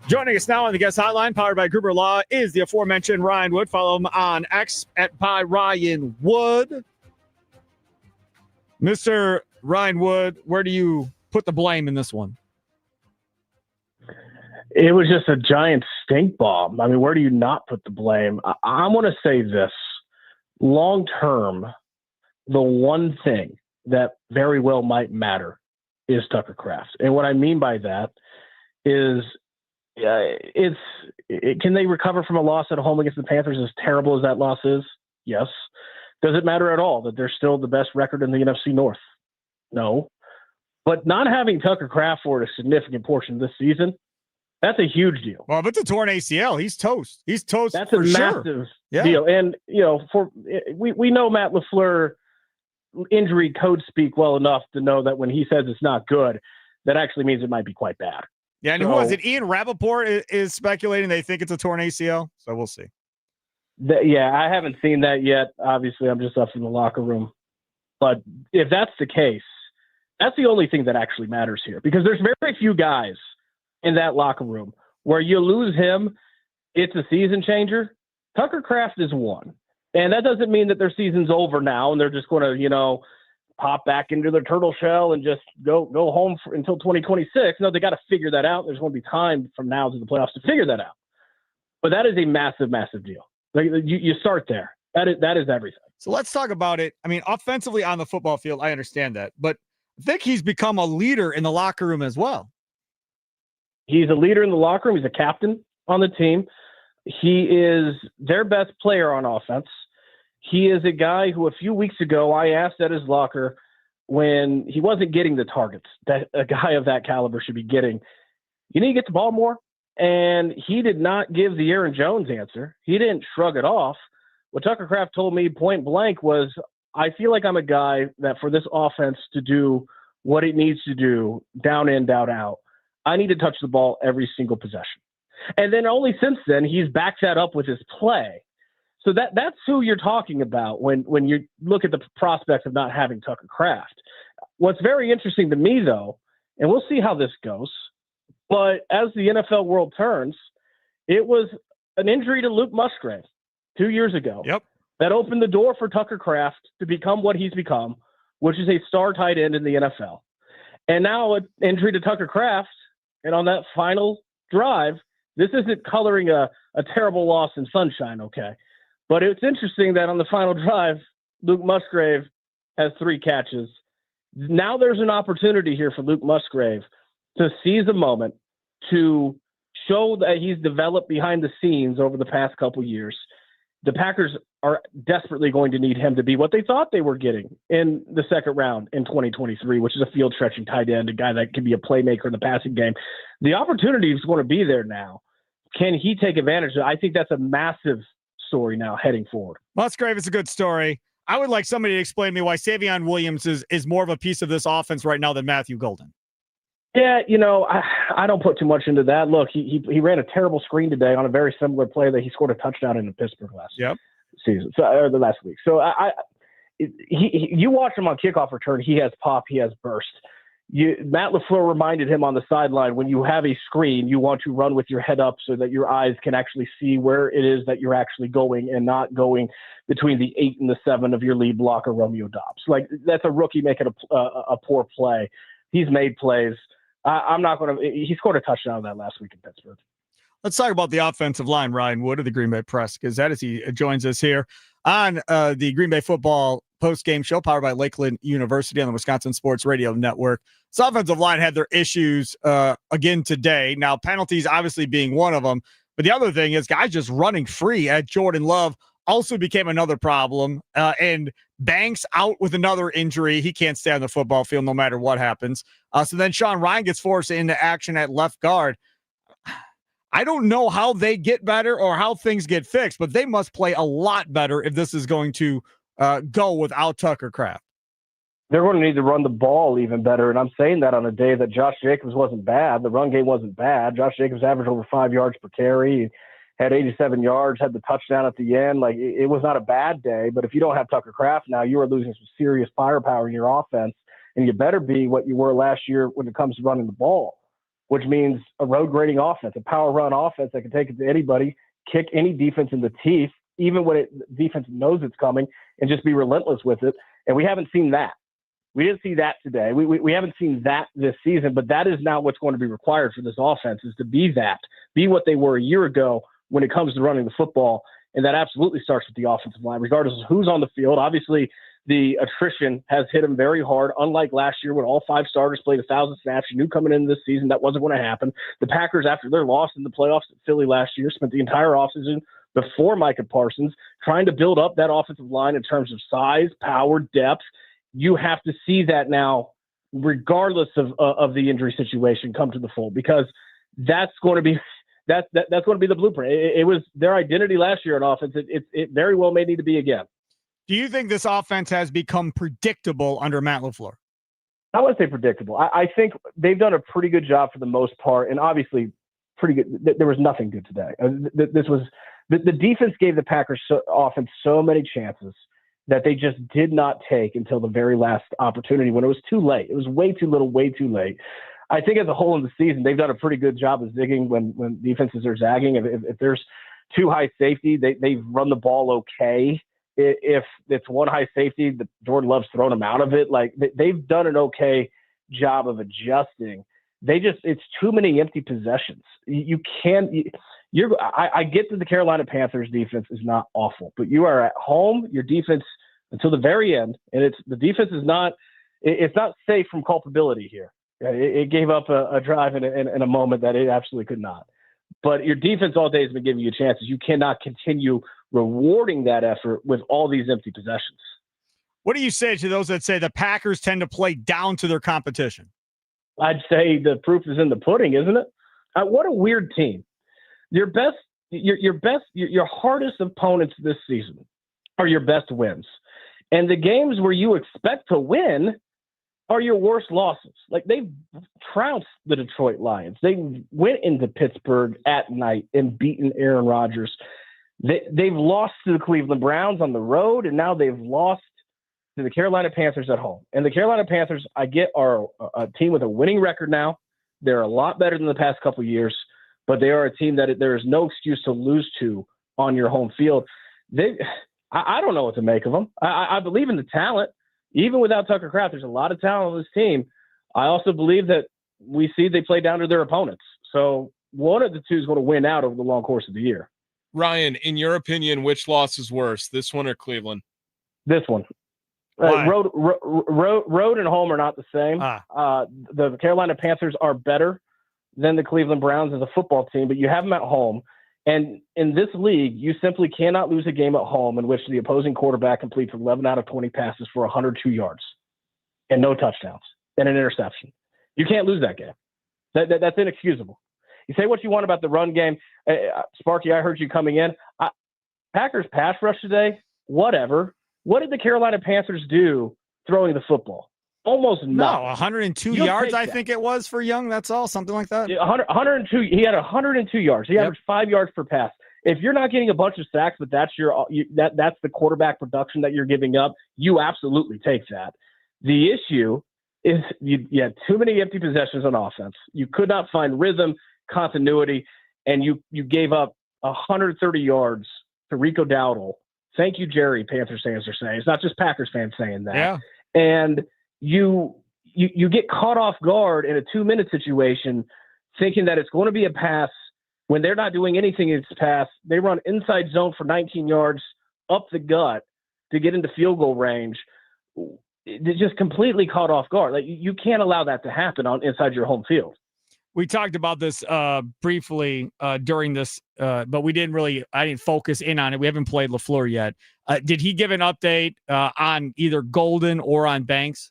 Joining us now on the guest hotline, powered by Gruber Law, is the aforementioned Ryan Wood. Follow him on X at @RyanWood. Mr. Ryan Wood, where do you put the blame in this one? It was just a giant stink bomb. I mean, where do you not put the blame? I want to say this. Long term, the one thing that very well might matter is Tucker Kraft. And what I mean by that is can they recover from a loss at home against the Panthers, as terrible as that loss is? Yes. Does it matter at all that they're still the best record in the NFC North? No. But not having Tucker Kraft for a significant portion of this season, that's a huge deal. Well, if it's a torn ACL, he's toast. He's toast. That's for a massive deal. And, we know Matt LaFleur injury code speak well enough to know that when he says it's not good, that actually means it might be quite bad. Yeah, and who was it? Ian Rappaport is speculating they think it's a torn ACL, so we'll see. I haven't seen that yet. Obviously, I'm just up in the locker room. But if that's the case, that's the only thing that actually matters here, because there's very few guys in that locker room where you lose him, it's a season changer. Tucker Kraft is one. And that doesn't mean that their season's over now and they're just going to, pop back into their turtle shell and just go home until 2026. No, they got to figure that out. There's going to be time from now to the playoffs to figure that out. But that is a massive, massive deal. Like, you start there. That is everything. So let's talk about it. I mean, offensively on the football field, I understand that. But I think he's become a leader in the locker room as well. He's a leader in the locker room. He's a captain on the team. He is their best player on offense. He is a guy who a few weeks ago I asked at his locker when he wasn't getting the targets that a guy of that caliber should be getting. You need to get the ball more. And he did not give the Aaron Jones answer. He didn't shrug it off. What Tucker Kraft told me point blank was, I feel like I'm a guy that for this offense to do what it needs to do, down in, down out, I need to touch the ball every single possession. And then only since then, he's backed that up with his play. So that's who you're talking about when you look at the prospect of not having Tucker Kraft. What's very interesting to me, though, and we'll see how this goes, but as the NFL world turns, it was an injury to Luke Musgrave 2 years ago. Yep. That opened the door for Tucker Kraft to become what he's become, which is a star tight end in the NFL. And now an injury to Tucker Kraft, and on that final drive, this isn't coloring a terrible loss in sunshine, okay? But it's interesting that on the final drive, Luke Musgrave has 3 catches. Now there's an opportunity here for Luke Musgrave to seize a moment, to show that he's developed behind the scenes over the past couple years. The Packers are desperately going to need him to be what they thought they were getting in the second round in 2023, which is a field-stretching tight end, a guy that can be a playmaker in the passing game. The opportunity is going to be there now. Can he take advantage of it? I think that's a massive story now heading forward. Musgrave is a good story. I would like somebody to explain to me why Savion Williams is more of a piece of this offense right now than Matthew Golden. Yeah, I don't put too much into that. Look, he ran a terrible screen today on a very similar play that he scored a touchdown in Pittsburgh last season, or the last week. So you watch him on kickoff return. He has pop. He has burst. Matt LaFleur reminded him on the sideline, when you have a screen, you want to run with your head up so that your eyes can actually see where it is that you're actually going and not going between the 8 and the 7 of your lead blocker, Romeo Dobbs. Like, that's a rookie making a poor play. He's made plays. I'm not going to – he scored a touchdown that last week in Pittsburgh. Let's talk about the offensive line, Ryan Wood of the Green Bay Press, because that is he joins us here on the Green Bay Football Post-Game Show powered by Lakeland University on the Wisconsin Sports Radio Network. This offensive line had their issues again today. Now, penalties obviously being one of them, but the other thing is guys just running free at Jordan Love also became another problem. And Banks out with another injury. He can't stay on the football field no matter what happens. So then Sean Ryan gets forced into action at left guard. I don't know how they get better or how things get fixed, but they must play a lot better if this is going to go without Tucker Kraft. They're going to need to run the ball even better, and I'm saying that on a day that Josh Jacobs wasn't bad. The run game wasn't bad. Josh Jacobs averaged over 5 yards per carry, had 87 yards, had the touchdown at the end. Like, it was not a bad day, but if you don't have Tucker Kraft now, you are losing some serious firepower in your offense, and you better be what you were last year when it comes to running the ball, which means a road grading offense, a power run offense that can take it to anybody, kick any defense in the teeth, even when defense knows it's coming, and just be relentless with it. And we haven't seen that. We didn't see that today. We haven't seen that this season, but that is now what's going to be required for this offense, is to be that, be what they were a year ago when it comes to running the football. And that absolutely starts with the offensive line, regardless of who's on the field. Obviously, the attrition has hit them very hard, unlike last year when all 5 starters played 1,000 snaps. You knew coming into this season that wasn't going to happen. The Packers, after their loss in the playoffs at Philly last year, spent the entire offseason before Micah Parsons trying to build up that offensive line in terms of size, power, depth. You have to see that now, regardless of the injury situation, come to the fold, because that's going to be that's going to be the blueprint. It was their identity last year on offense. It very well may need to be again. Do you think this offense has become predictable under Matt LaFleur? I wouldn't say predictable. I think they've done a pretty good job for the most part, and obviously pretty good. There was nothing good today. This was the defense gave the Packers offense so many chances that they just did not take until the very last opportunity when it was too late. It was way too little, way too late. I think as a whole in the season, they've done a pretty good job of zigging when defenses are zagging. If there's 2 high safety, they've run the ball okay. If it's 1 high safety, Jordan Love's thrown them out of it. Like, they've done an okay job of adjusting. It's too many empty possessions. I get that the Carolina Panthers defense is not awful, but you are at home. Your defense until the very end, and the defense is not. It's not safe from culpability here. It gave up a drive in a moment that it absolutely could not. But your defense all day has been giving you chances. You cannot continue rewarding that effort with all these empty possessions. What do you say to those that say the Packers tend to play down to their competition? I'd say the proof is in the pudding, isn't it? What a weird team. Your hardest opponents this season are your best wins. And the games where you expect to win are your worst losses. Like, they've trounced the Detroit Lions. They went into Pittsburgh at night and beaten Aaron Rodgers. They've lost to the Cleveland Browns on the road, and now they've lost to the Carolina Panthers at home. And the Carolina Panthers, I get, are a team with a winning record now. They're a lot better than the past couple of years, but they are a team that there is no excuse to lose to on your home field. I don't know what to make of them. I believe in the talent. Even without Tucker Kraft, there's a lot of talent on this team. I also believe that we see they play down to their opponents. So one of the two is going to win out over the long course of the year. Ryan, in your opinion, which loss is worse, this one or Cleveland? This one. Road and home are not the same. The Carolina Panthers are better than the Cleveland Browns as a football team, but you have them at home. And in this league, you simply cannot lose a game at home in which the opposing quarterback completes 11 out of 20 passes for 102 yards and no touchdowns and an interception. You can't lose that game. That's inexcusable. You say what you want about the run game. Sparky, I heard you coming in. Packers pass rush today, whatever. What did the Carolina Panthers do throwing the football? Almost nothing. No, 102 yards, I think it was for Young. That's all, something like that. 102. He had 102 yards. He averaged 5 yards per pass. If you're not getting a bunch of sacks, but that's that's the quarterback production that you're giving up, you absolutely take that. The issue is you had too many empty possessions on offense. You could not find rhythm, continuity, and you gave up 130 yards to Rico Dowdle. Thank you, Jerry, Panthers fans are saying. It's not just Packers fans saying that. Yeah. And you get caught off guard in a 2-minute situation thinking that it's going to be a pass when they're not doing anything in this pass. They run inside zone for 19 yards up the gut to get into field goal range. They're just completely caught off guard. Like, you can't allow that to happen inside your home field. We talked about this briefly during this, but I didn't focus in on it. We haven't played LaFleur yet. Did he give an update on either Golden or on Banks?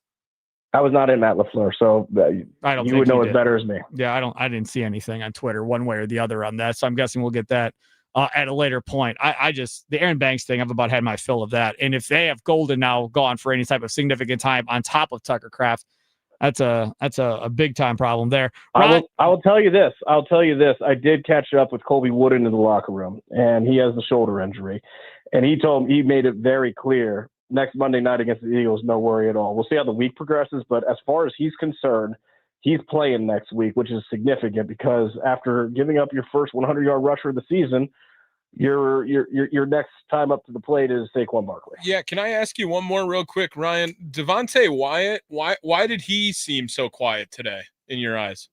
I was not in Matt LaFleur, so you would know it better as me. Yeah, I didn't see anything on Twitter one way or the other on that, so I'm guessing we'll get that at a later point. The Aaron Banks thing, I've about had my fill of that. And if they have Golden now gone for any type of significant time on top of Tucker Kraft, that's a big time problem there. I will tell you this. I did catch up with Colby Wooden in the locker room, and he has the shoulder injury. And he made it very clear next Monday night against the Eagles, no worry at all. We'll see how the week progresses, but as far as he's concerned, he's playing next week, which is significant because after giving up your first 100-yard rusher of the season, your next time up to the plate is Saquon Barkley. Yeah, can I ask you one more real quick, Ryan? Devontae Wyatt, why did he seem so quiet today in your eyes?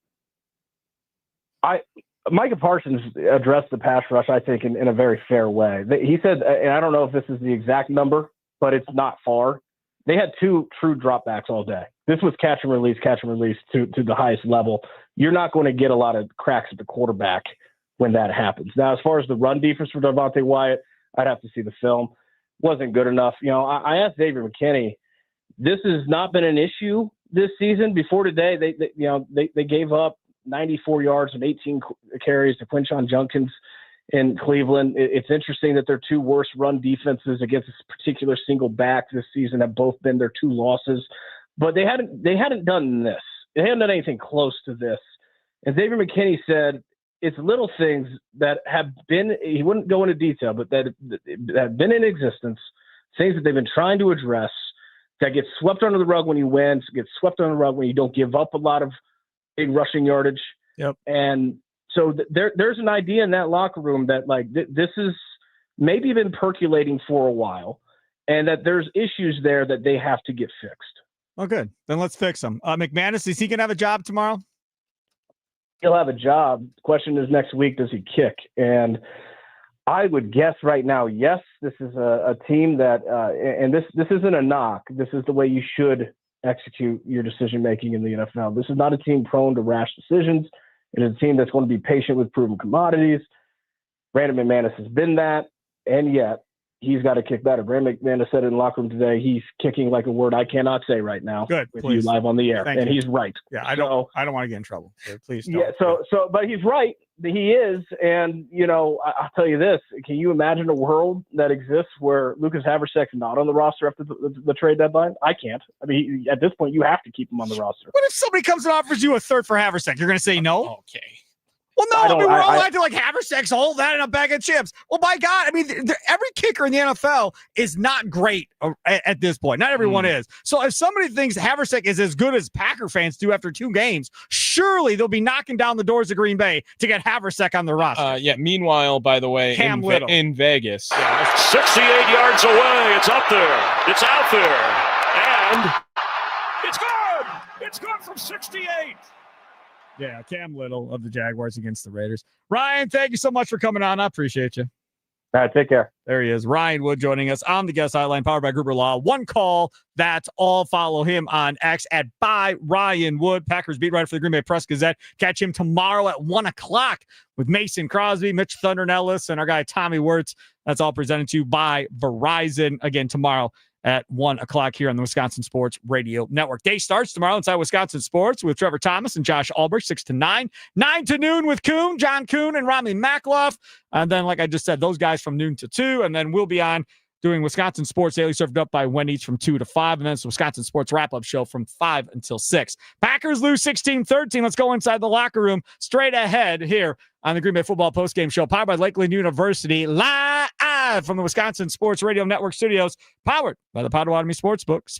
Micah Parsons addressed the pass rush, I think, in a very fair way. He said, and I don't know if this is the exact number, but it's not far. They had 2 true dropbacks all day. This was catch and release to the highest level. You're not going to get a lot of cracks at the quarterback when that happens. Now, as far as the run defense for Devontae Wyatt, I'd have to see the film. Wasn't good enough. I asked David McKinney, this has not been an issue this season. Before today, they gave up 94 yards and 18 carries to Quinshon Judkins in Cleveland. It's interesting that their 2 worst run defenses against this particular single back this season have both been their 2 losses, but they hadn't done this. They hadn't done anything close to this. And David McKinney said it's little things that have been, he wouldn't go into detail, but that have been in existence, things that they've been trying to address that get swept under the rug when you win, get swept under the rug when you don't give up a lot of big rushing yardage. Yep. And so there's an idea in that locker room that this is maybe been percolating for a while, and that there's issues there that they have to get fixed. Oh, good. Then let's fix them. McManus, is he going to have a job tomorrow? He'll have a job. The question is next week, does he kick? And I would guess right now, yes, this is a team that, and this isn't a knock. This is the way you should execute your decision-making in the NFL. This is not a team prone to rash decisions. It is a team that's going to be patient with proven commodities. Brandon McManus has been that, and yet he's got to kick better. Brandon McManus said in the locker room today, he's kicking like a word I cannot say right now. Good, with please. you live on the air, Thank and you. he's right. Yeah, I don't want to get in trouble. So please don't. Yeah, but he's right. He is, and I'll tell you this: can you imagine a world that exists where Lucas Haversack's not on the roster after the trade deadline? I can't. I mean, at this point, you have to keep him on the roster. What if somebody comes and offers you a third for Haversack? You're going to say no? Okay. Well, no, we're all acting like Haversack's all that in a bag of chips. Well, by God, I mean, every kicker in the NFL is not great at this point. Not everyone is. So if somebody thinks Haversack is as good as Packer fans do after 2 games, surely they'll be knocking down the doors of Green Bay to get Haversack on the roster. Meanwhile, by the way, in Vegas. 68 yards away. It's up there. It's out there. And it's good. It's good from 68. Yeah, Cam Little of the Jaguars against the Raiders. Ryan, thank you so much for coming on. I appreciate you. All right, take care. There he is. Ryan Wood joining us on the guest hotline, powered by Gruber Law. One call. That's all. Follow him on X at @ByRyanWood. Packers beat writer for the Green Bay Press Gazette. Catch him tomorrow at 1 o'clock with Mason Crosby, Mitch Thunder Nellis, and our guy Tommy Wirtz. That's all presented to you by Verizon. Again, tomorrow at 1 o'clock here on the Wisconsin Sports Radio Network. Day starts tomorrow inside Wisconsin Sports with Trevor Thomas and Josh Albrecht, 6 to 9. 9 to noon with John Kuhn and Rami Makloff. And then, like I just said, those guys from noon to 2. And then we'll be on doing Wisconsin Sports Daily, served up by Wendy's from 2 to 5. And then it's the Wisconsin Sports Wrap-Up Show from 5 until 6. Packers lose 16-13. Let's go inside the locker room straight ahead here on the Green Bay Football Postgame Show, powered by Lakeland University, live from the Wisconsin Sports Radio Network studios, powered by the Potawatomi Sportsbook.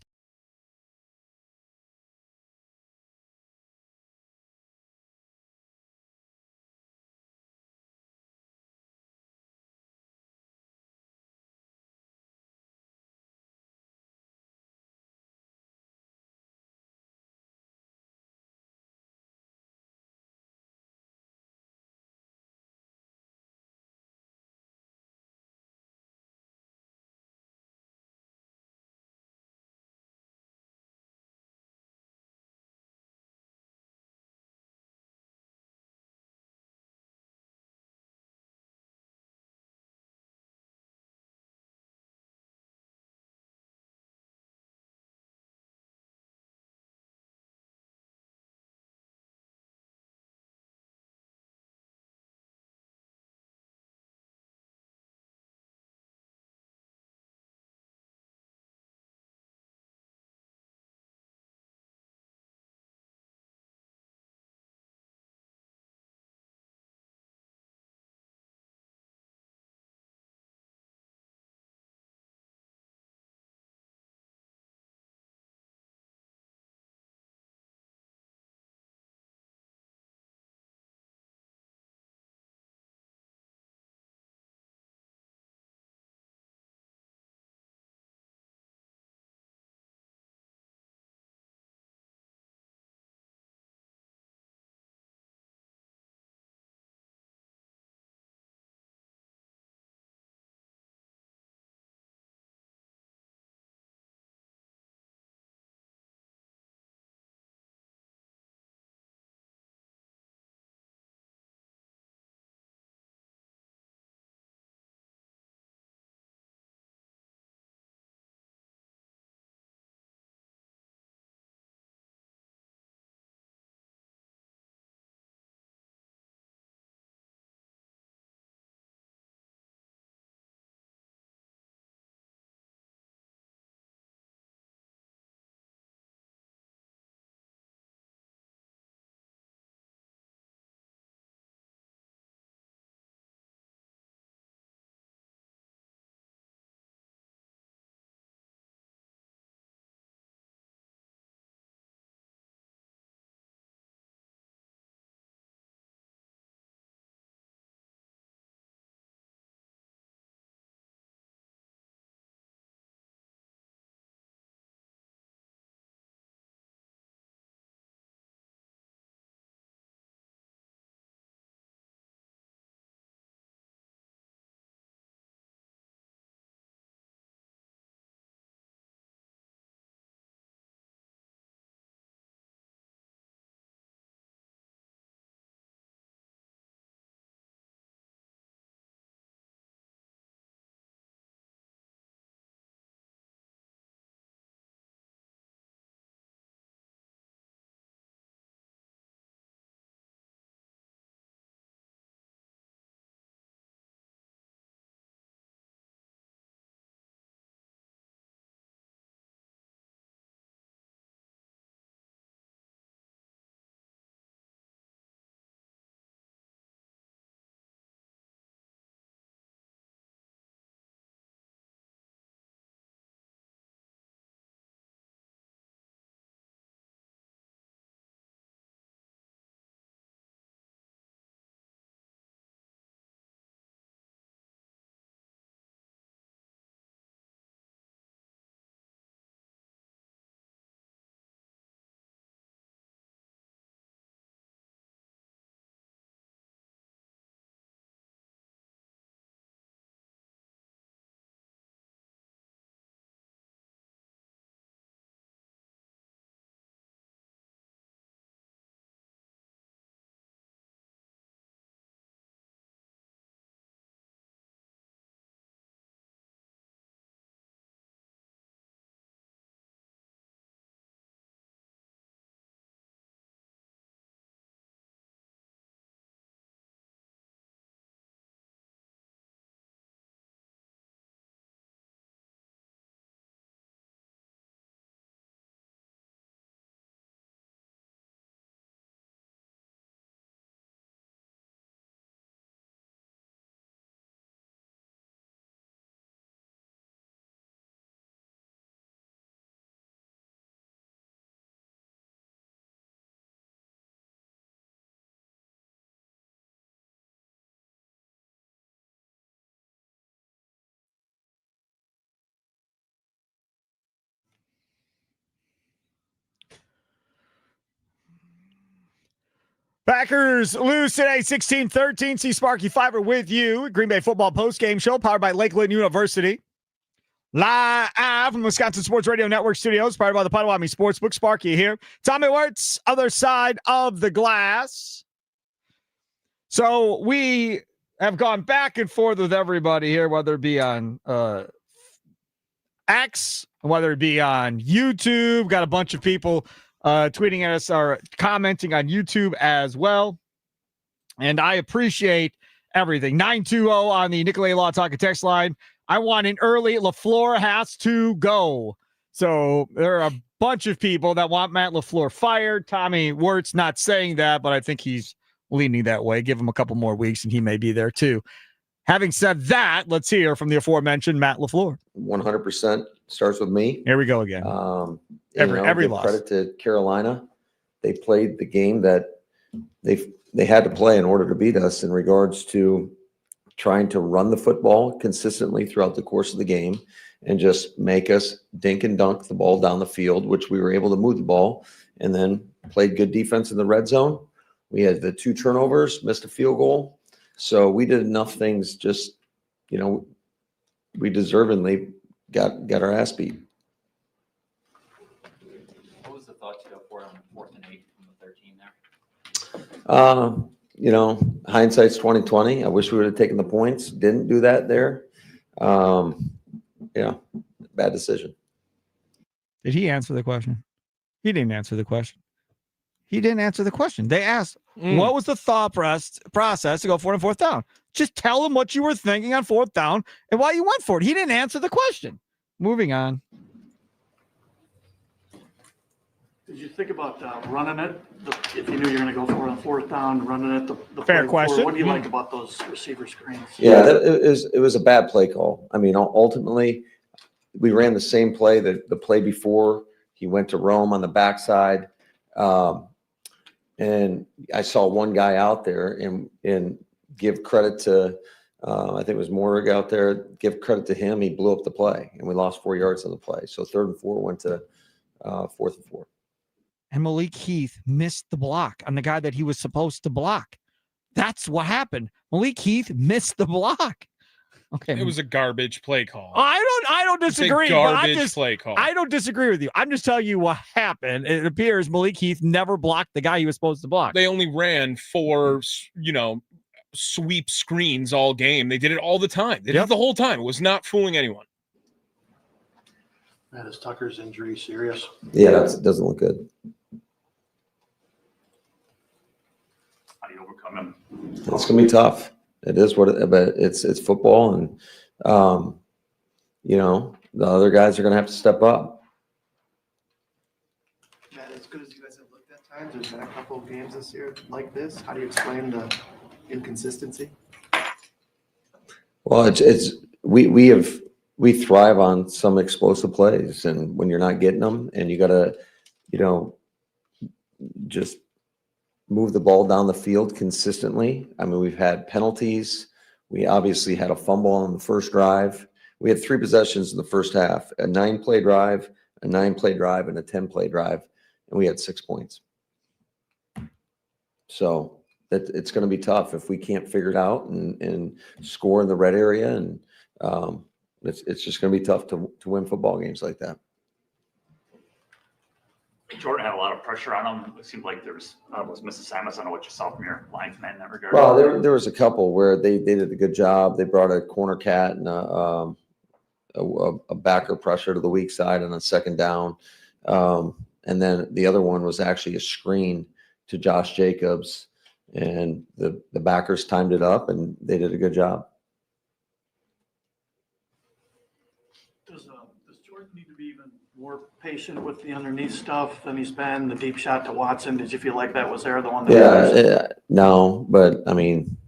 Packers lose today 16-13. See Sparky Fiber with you. Green Bay Football Postgame Show powered by Lakeland University. Live from Wisconsin Sports Radio Network studios, powered by the Potawatomi Sportsbook. Sparky here. Tommy Wirtz, other side of the glass. So we have gone back and forth with everybody here, whether it be on X, whether it be on YouTube. Got a bunch of people tweeting at us or commenting on YouTube as well. And I appreciate everything. 920 on the Nicolay Law Talk text line. I want an early LaFleur has to go. So there are a bunch of people that want Matt LaFleur fired. Tommy Wirtz not saying that, but I think he's leaning that way. Give him a couple more weeks and he may be there too. Having said that, let's hear from the aforementioned Matt LaFleur. 100% starts with me. Here we go again. Every loss. Credit to Carolina. They played the game that they had to play in order to beat us in regards to trying to run the football consistently throughout the course of the game and just make us dink and dunk the ball down the field, which we were able to move the ball, and then played good defense in the red zone. We had the 2 turnovers, missed a field goal. So we did enough things, just, we deservedly got our ass beat. What was the thought to go for it on 4th and 8 from the 13 there? Hindsight's 2020. I wish we would have taken the points. Didn't do that there. Bad decision. Did he answer the question? He didn't answer the question. They asked, what was the thought process to go 4th and 4th down? Just tell him what you were thinking on 4th down and why you went for it. He didn't answer the question. Moving on. Did you think about running it? If you knew you were going to go for it on 4th down, running it? The Fair play question. before, what do you like about those receiver screens? Yeah, it was a bad play call. I mean, ultimately, we ran the same play that the play before. He went to Rome on the backside. And I saw one guy out there and give credit to, I think it was Morrig out there, give credit to him. He blew up the play, and we lost 4 yards on the play. So 3rd and 4 went to 4th and 4. And Malik Heath missed the block on the guy that he was supposed to block. That's what happened. Malik Heath missed the block. Okay. It was a garbage play call. I don't disagree. It's a garbage play call. I don't disagree with you. I'm just telling you what happened. It appears Malik Heath never blocked the guy he was supposed to block. They only ran 4, sweep screens all game. They did it all the time. They did it the whole time. It was not fooling anyone. Matt, is Tucker's injury serious? Yeah, that doesn't look good. How do you overcome him? It's gonna be tough. It is what but it's football, and the other guys are gonna have to step up. Matt, as good as you guys have looked at times, there's been a couple of games this year like this. How do you explain the inconsistency? Well, we thrive on some explosive plays, and when you're not getting them, and you gotta, just move the ball down the field consistently. I mean, we've had penalties. We obviously had a fumble on the first drive. We had 3 possessions in the first half, a 9-play drive, a 9-play drive, and a 10-play drive, and we had 6 points. So it's going to be tough if we can't figure it out and score in the red area, and it's just going to be tough to win football games like that. Jordan had a lot of pressure on him. It seemed like there was misassignments. I don't know what you saw from your linesman in that regard. Well, there was a couple where they did a good job. They brought a corner cat and a backer pressure to the weak side on a 2nd down. And then the other one was actually a screen to Josh Jacobs, and the backers timed it up, and they did a good job. Does Jordan need to be even more patient with the underneath stuff than he's been? The deep shot to Watson, did you feel like that was there, the one that No, but I mean,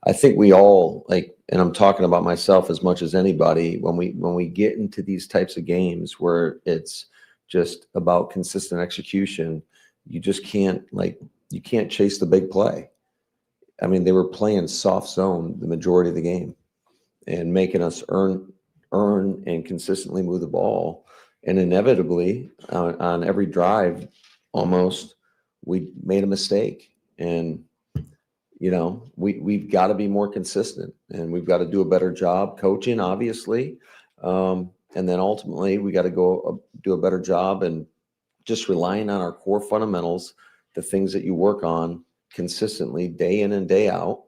I think we all, and I'm talking about myself as much as anybody, when we get into these types of games where it's just about consistent execution, you just can't you can't chase the big play. I mean, they were playing soft zone the majority of the game and making us earn and consistently move the ball. And inevitably on every drive, almost, we made a mistake. And, we've got to be more consistent, and we've got to do a better job coaching, obviously. And then ultimately we got to go do a better job and just relying on our core fundamentals, the things that you work on consistently day in and day out.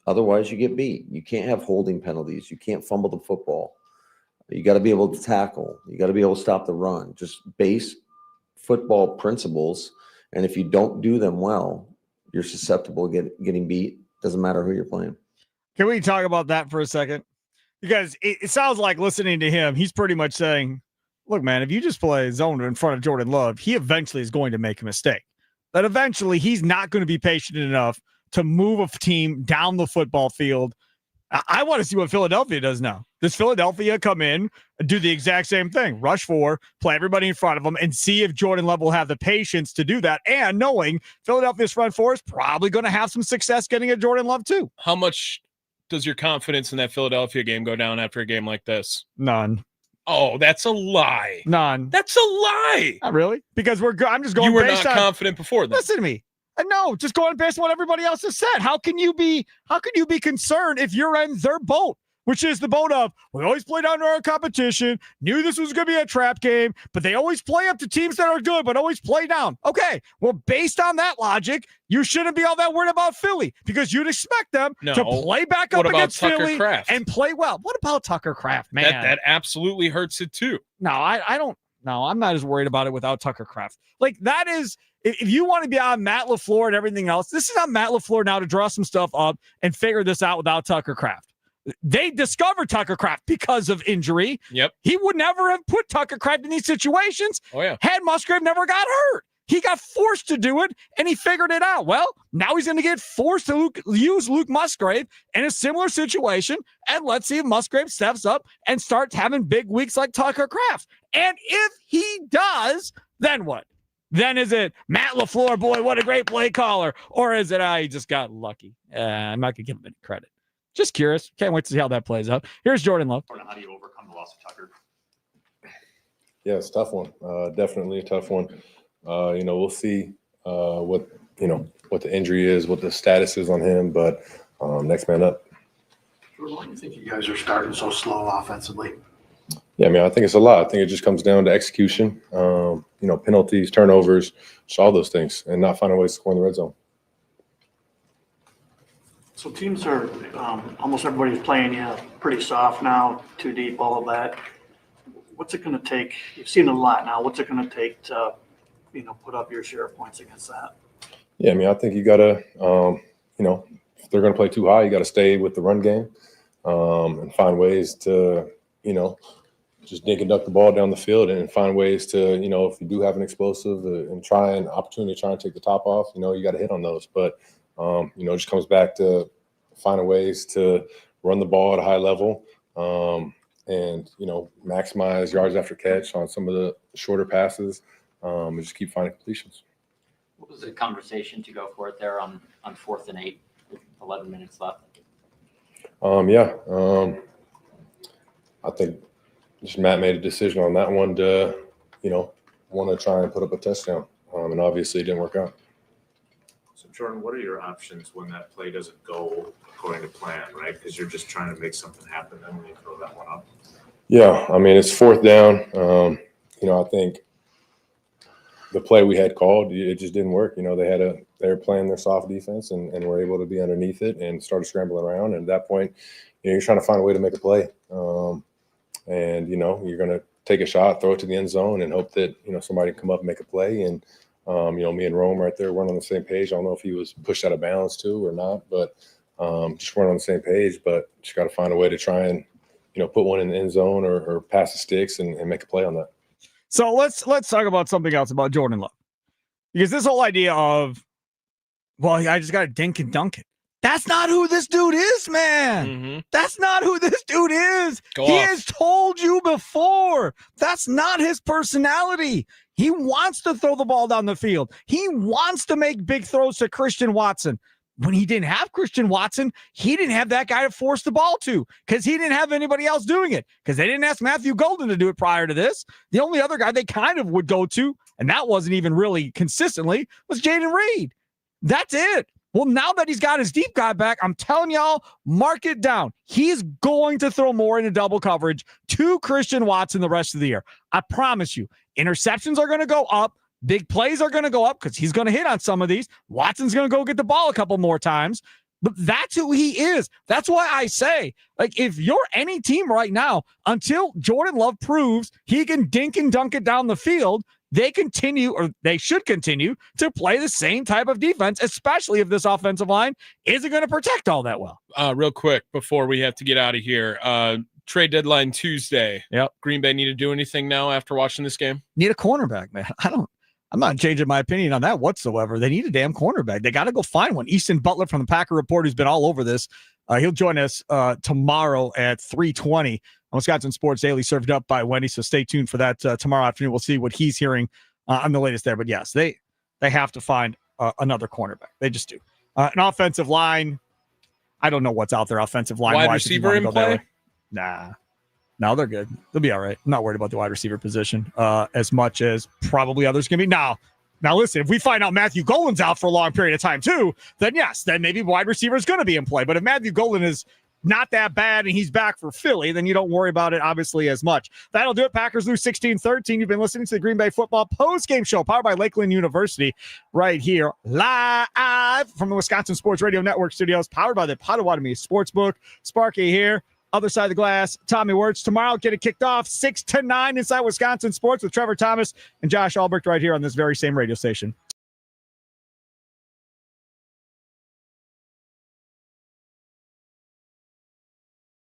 Otherwise you get beat. You can't have holding penalties. You can't fumble the football. You got to be able to tackle. You got to be able to stop the run. Just base football principles. And if you don't do them well, you're susceptible to getting beat. Doesn't matter who you're playing. Can we talk about that for a second? Because it sounds like, listening to him, he's pretty much saying, look, man, if you just play zone in front of Jordan Love, he eventually is going to make a mistake. That eventually he's not going to be patient enough to move a team down the football field. I want to see what Philadelphia does now. Does Philadelphia come in and do the exact same thing? Rush 4, play everybody in front of them, and see if Jordan Love will have the patience to do that. And knowing Philadelphia's front 4 is probably going to have some success getting at Jordan Love too. How much does your confidence in that Philadelphia game go down after a game like this? None. Oh, that's a lie. None. That's a lie. Not really, because I'm just going. You were based not on, confident before that. Listen to me. No, just going based on what everybody else has said. How can you be concerned if you're in their boat, which is the boat of, we always play down to our competition, knew this was going to be a trap game, but they always play up to teams that are good, but always play down. Okay, well, based on that logic, you shouldn't be all that worried about Philly, because you'd expect them to play back up against Philly and play well. What about Tucker Kraft, man? That absolutely hurts it too. No, I don't. No, I'm not as worried about it without Tucker Kraft. Like, that is, if you want to be on Matt LaFleur and everything else, this is on Matt LaFleur now to draw some stuff up and figure this out without Tucker Kraft. They discovered Tucker Kraft because of injury. Yep. He would never have put Tucker Kraft in these situations. Oh, yeah. Had Musgrave never got hurt. He got forced to do it, and he figured it out. Well, now he's going to get forced to use Luke Musgrave in a similar situation, and let's see if Musgrave steps up and starts having big weeks like Tucker Kraft. And if he does, then what? Then is it Matt LaFleur, boy, what a great play caller? Or is it, he just got lucky? I'm not going to give him any credit. Just curious. Can't wait to see how that plays out. Here's Jordan Love. How do you overcome the loss of Tucker? Yeah, it's a tough one. Definitely a tough one. We'll see what the injury is, what the status is on him, but next man up. Jordan, why do you think you guys are starting so slow offensively? Yeah, I think it's a lot. I think it just comes down to execution, penalties, turnovers, just all those things, and not finding ways to score in the red zone. So teams are, almost everybody's playing pretty soft now, too deep, all of that. What's it going to take? You've seen it a lot now. What's it going to take to, put up your share of points against that? Yeah, I think you got to, if they're going to play too high, you got to stay with the run game and find ways to, just dink and duck the ball down the field and find ways to, if you do have an explosive and try and take the top off, you got to hit on those. But, it just comes back to finding ways to run the ball at a high level and, maximize yards after catch on some of the shorter passes and just keep finding completions. What was the conversation to go for it there on 4th and 8 with 11 minutes left? I think just Matt made a decision on that one to, want to try and put up a touchdown. And obviously it didn't work out. So Jordan, what are your options when that play doesn't go according to plan, right? Because you're just trying to make something happen, then when you throw that one up. Yeah, it's 4th down. I think the play we had called, it just didn't work. They were playing their soft defense and were able to be underneath it and started scrambling around. And at that point, you're trying to find a way to make a play. And you're going to take a shot, throw it to the end zone, and hope that somebody can come up and make a play. And me and Rome right there weren't on the same page. I don't know if he was pushed out of balance too or not, but just weren't on the same page. But just got to find a way to try and put one in the end zone or pass the sticks and make a play on that. So let's talk about something else about Jordan Love, because this whole idea of, well, I just got to dink and dunk it. That's not who this dude is, man. Mm-hmm. That's not who this dude is. He has told you before. That's not his personality. He wants to throw the ball down the field. He wants to make big throws to Christian Watson. when he didn't have Christian Watson, he didn't have that guy to force the ball to because he didn't have anybody else doing it because they didn't ask Matthew Golden to do it prior to this. The only other guy they kind of would go to, and that wasn't even really consistently, was Jaden Reed. That's it. Well, now that he's got his deep guy back, I'm telling y'all, mark it down. He's going to throw more into double coverage to Christian Watson the rest of the year. I promise you. Interceptions are going to go up. Big plays are going to go up because he's going to hit on some of these. Watson's going to go get the ball a couple more times. But that's who he is. That's why I say, like, if you're any team right now, until Jordan Love proves he can dink and dunk it down the field, they should continue to play the same type of defense, especially if this offensive line isn't going to protect all that well. Real quick, before we have to get out of here, trade deadline Tuesday. Yep. Green Bay need to do anything now after watching this game? Need a cornerback, man. I'm not changing my opinion on that whatsoever. They need a damn cornerback. They got to go find one. Easton Butler from the Packer Report, who's been all over this. He'll join us tomorrow at 3:20 on Wisconsin Sports Daily, served up by Wendy. So stay tuned for that tomorrow afternoon. We'll see what he's hearing on the latest there. But yes, they have to find another cornerback. They just do. An offensive line. I don't know what's out there offensive line. Wide receiver in play? Nah. No, they're good. They'll be all right. I'm not worried about the wide receiver position as much as probably others can be. Now, listen, if we find out Matthew Golden's out for a long period of time too, then yes, then maybe wide receiver is going to be in play. But if Matthew Golden is not that bad and he's back for Philly, then you don't worry about it obviously as much. That'll do it. Packers lose 16-13. You've been listening to the Green Bay Football Postgame Show powered by Lakeland University right here live from the Wisconsin Sports Radio Network studios, powered by the Potawatomi Sportsbook. Sparky here. Other side of the glass, Tommy Wirtz. Tomorrow, get it kicked off 6 to 9 inside Wisconsin Sports with Trevor Thomas and Josh Albrecht right here on this very same radio station.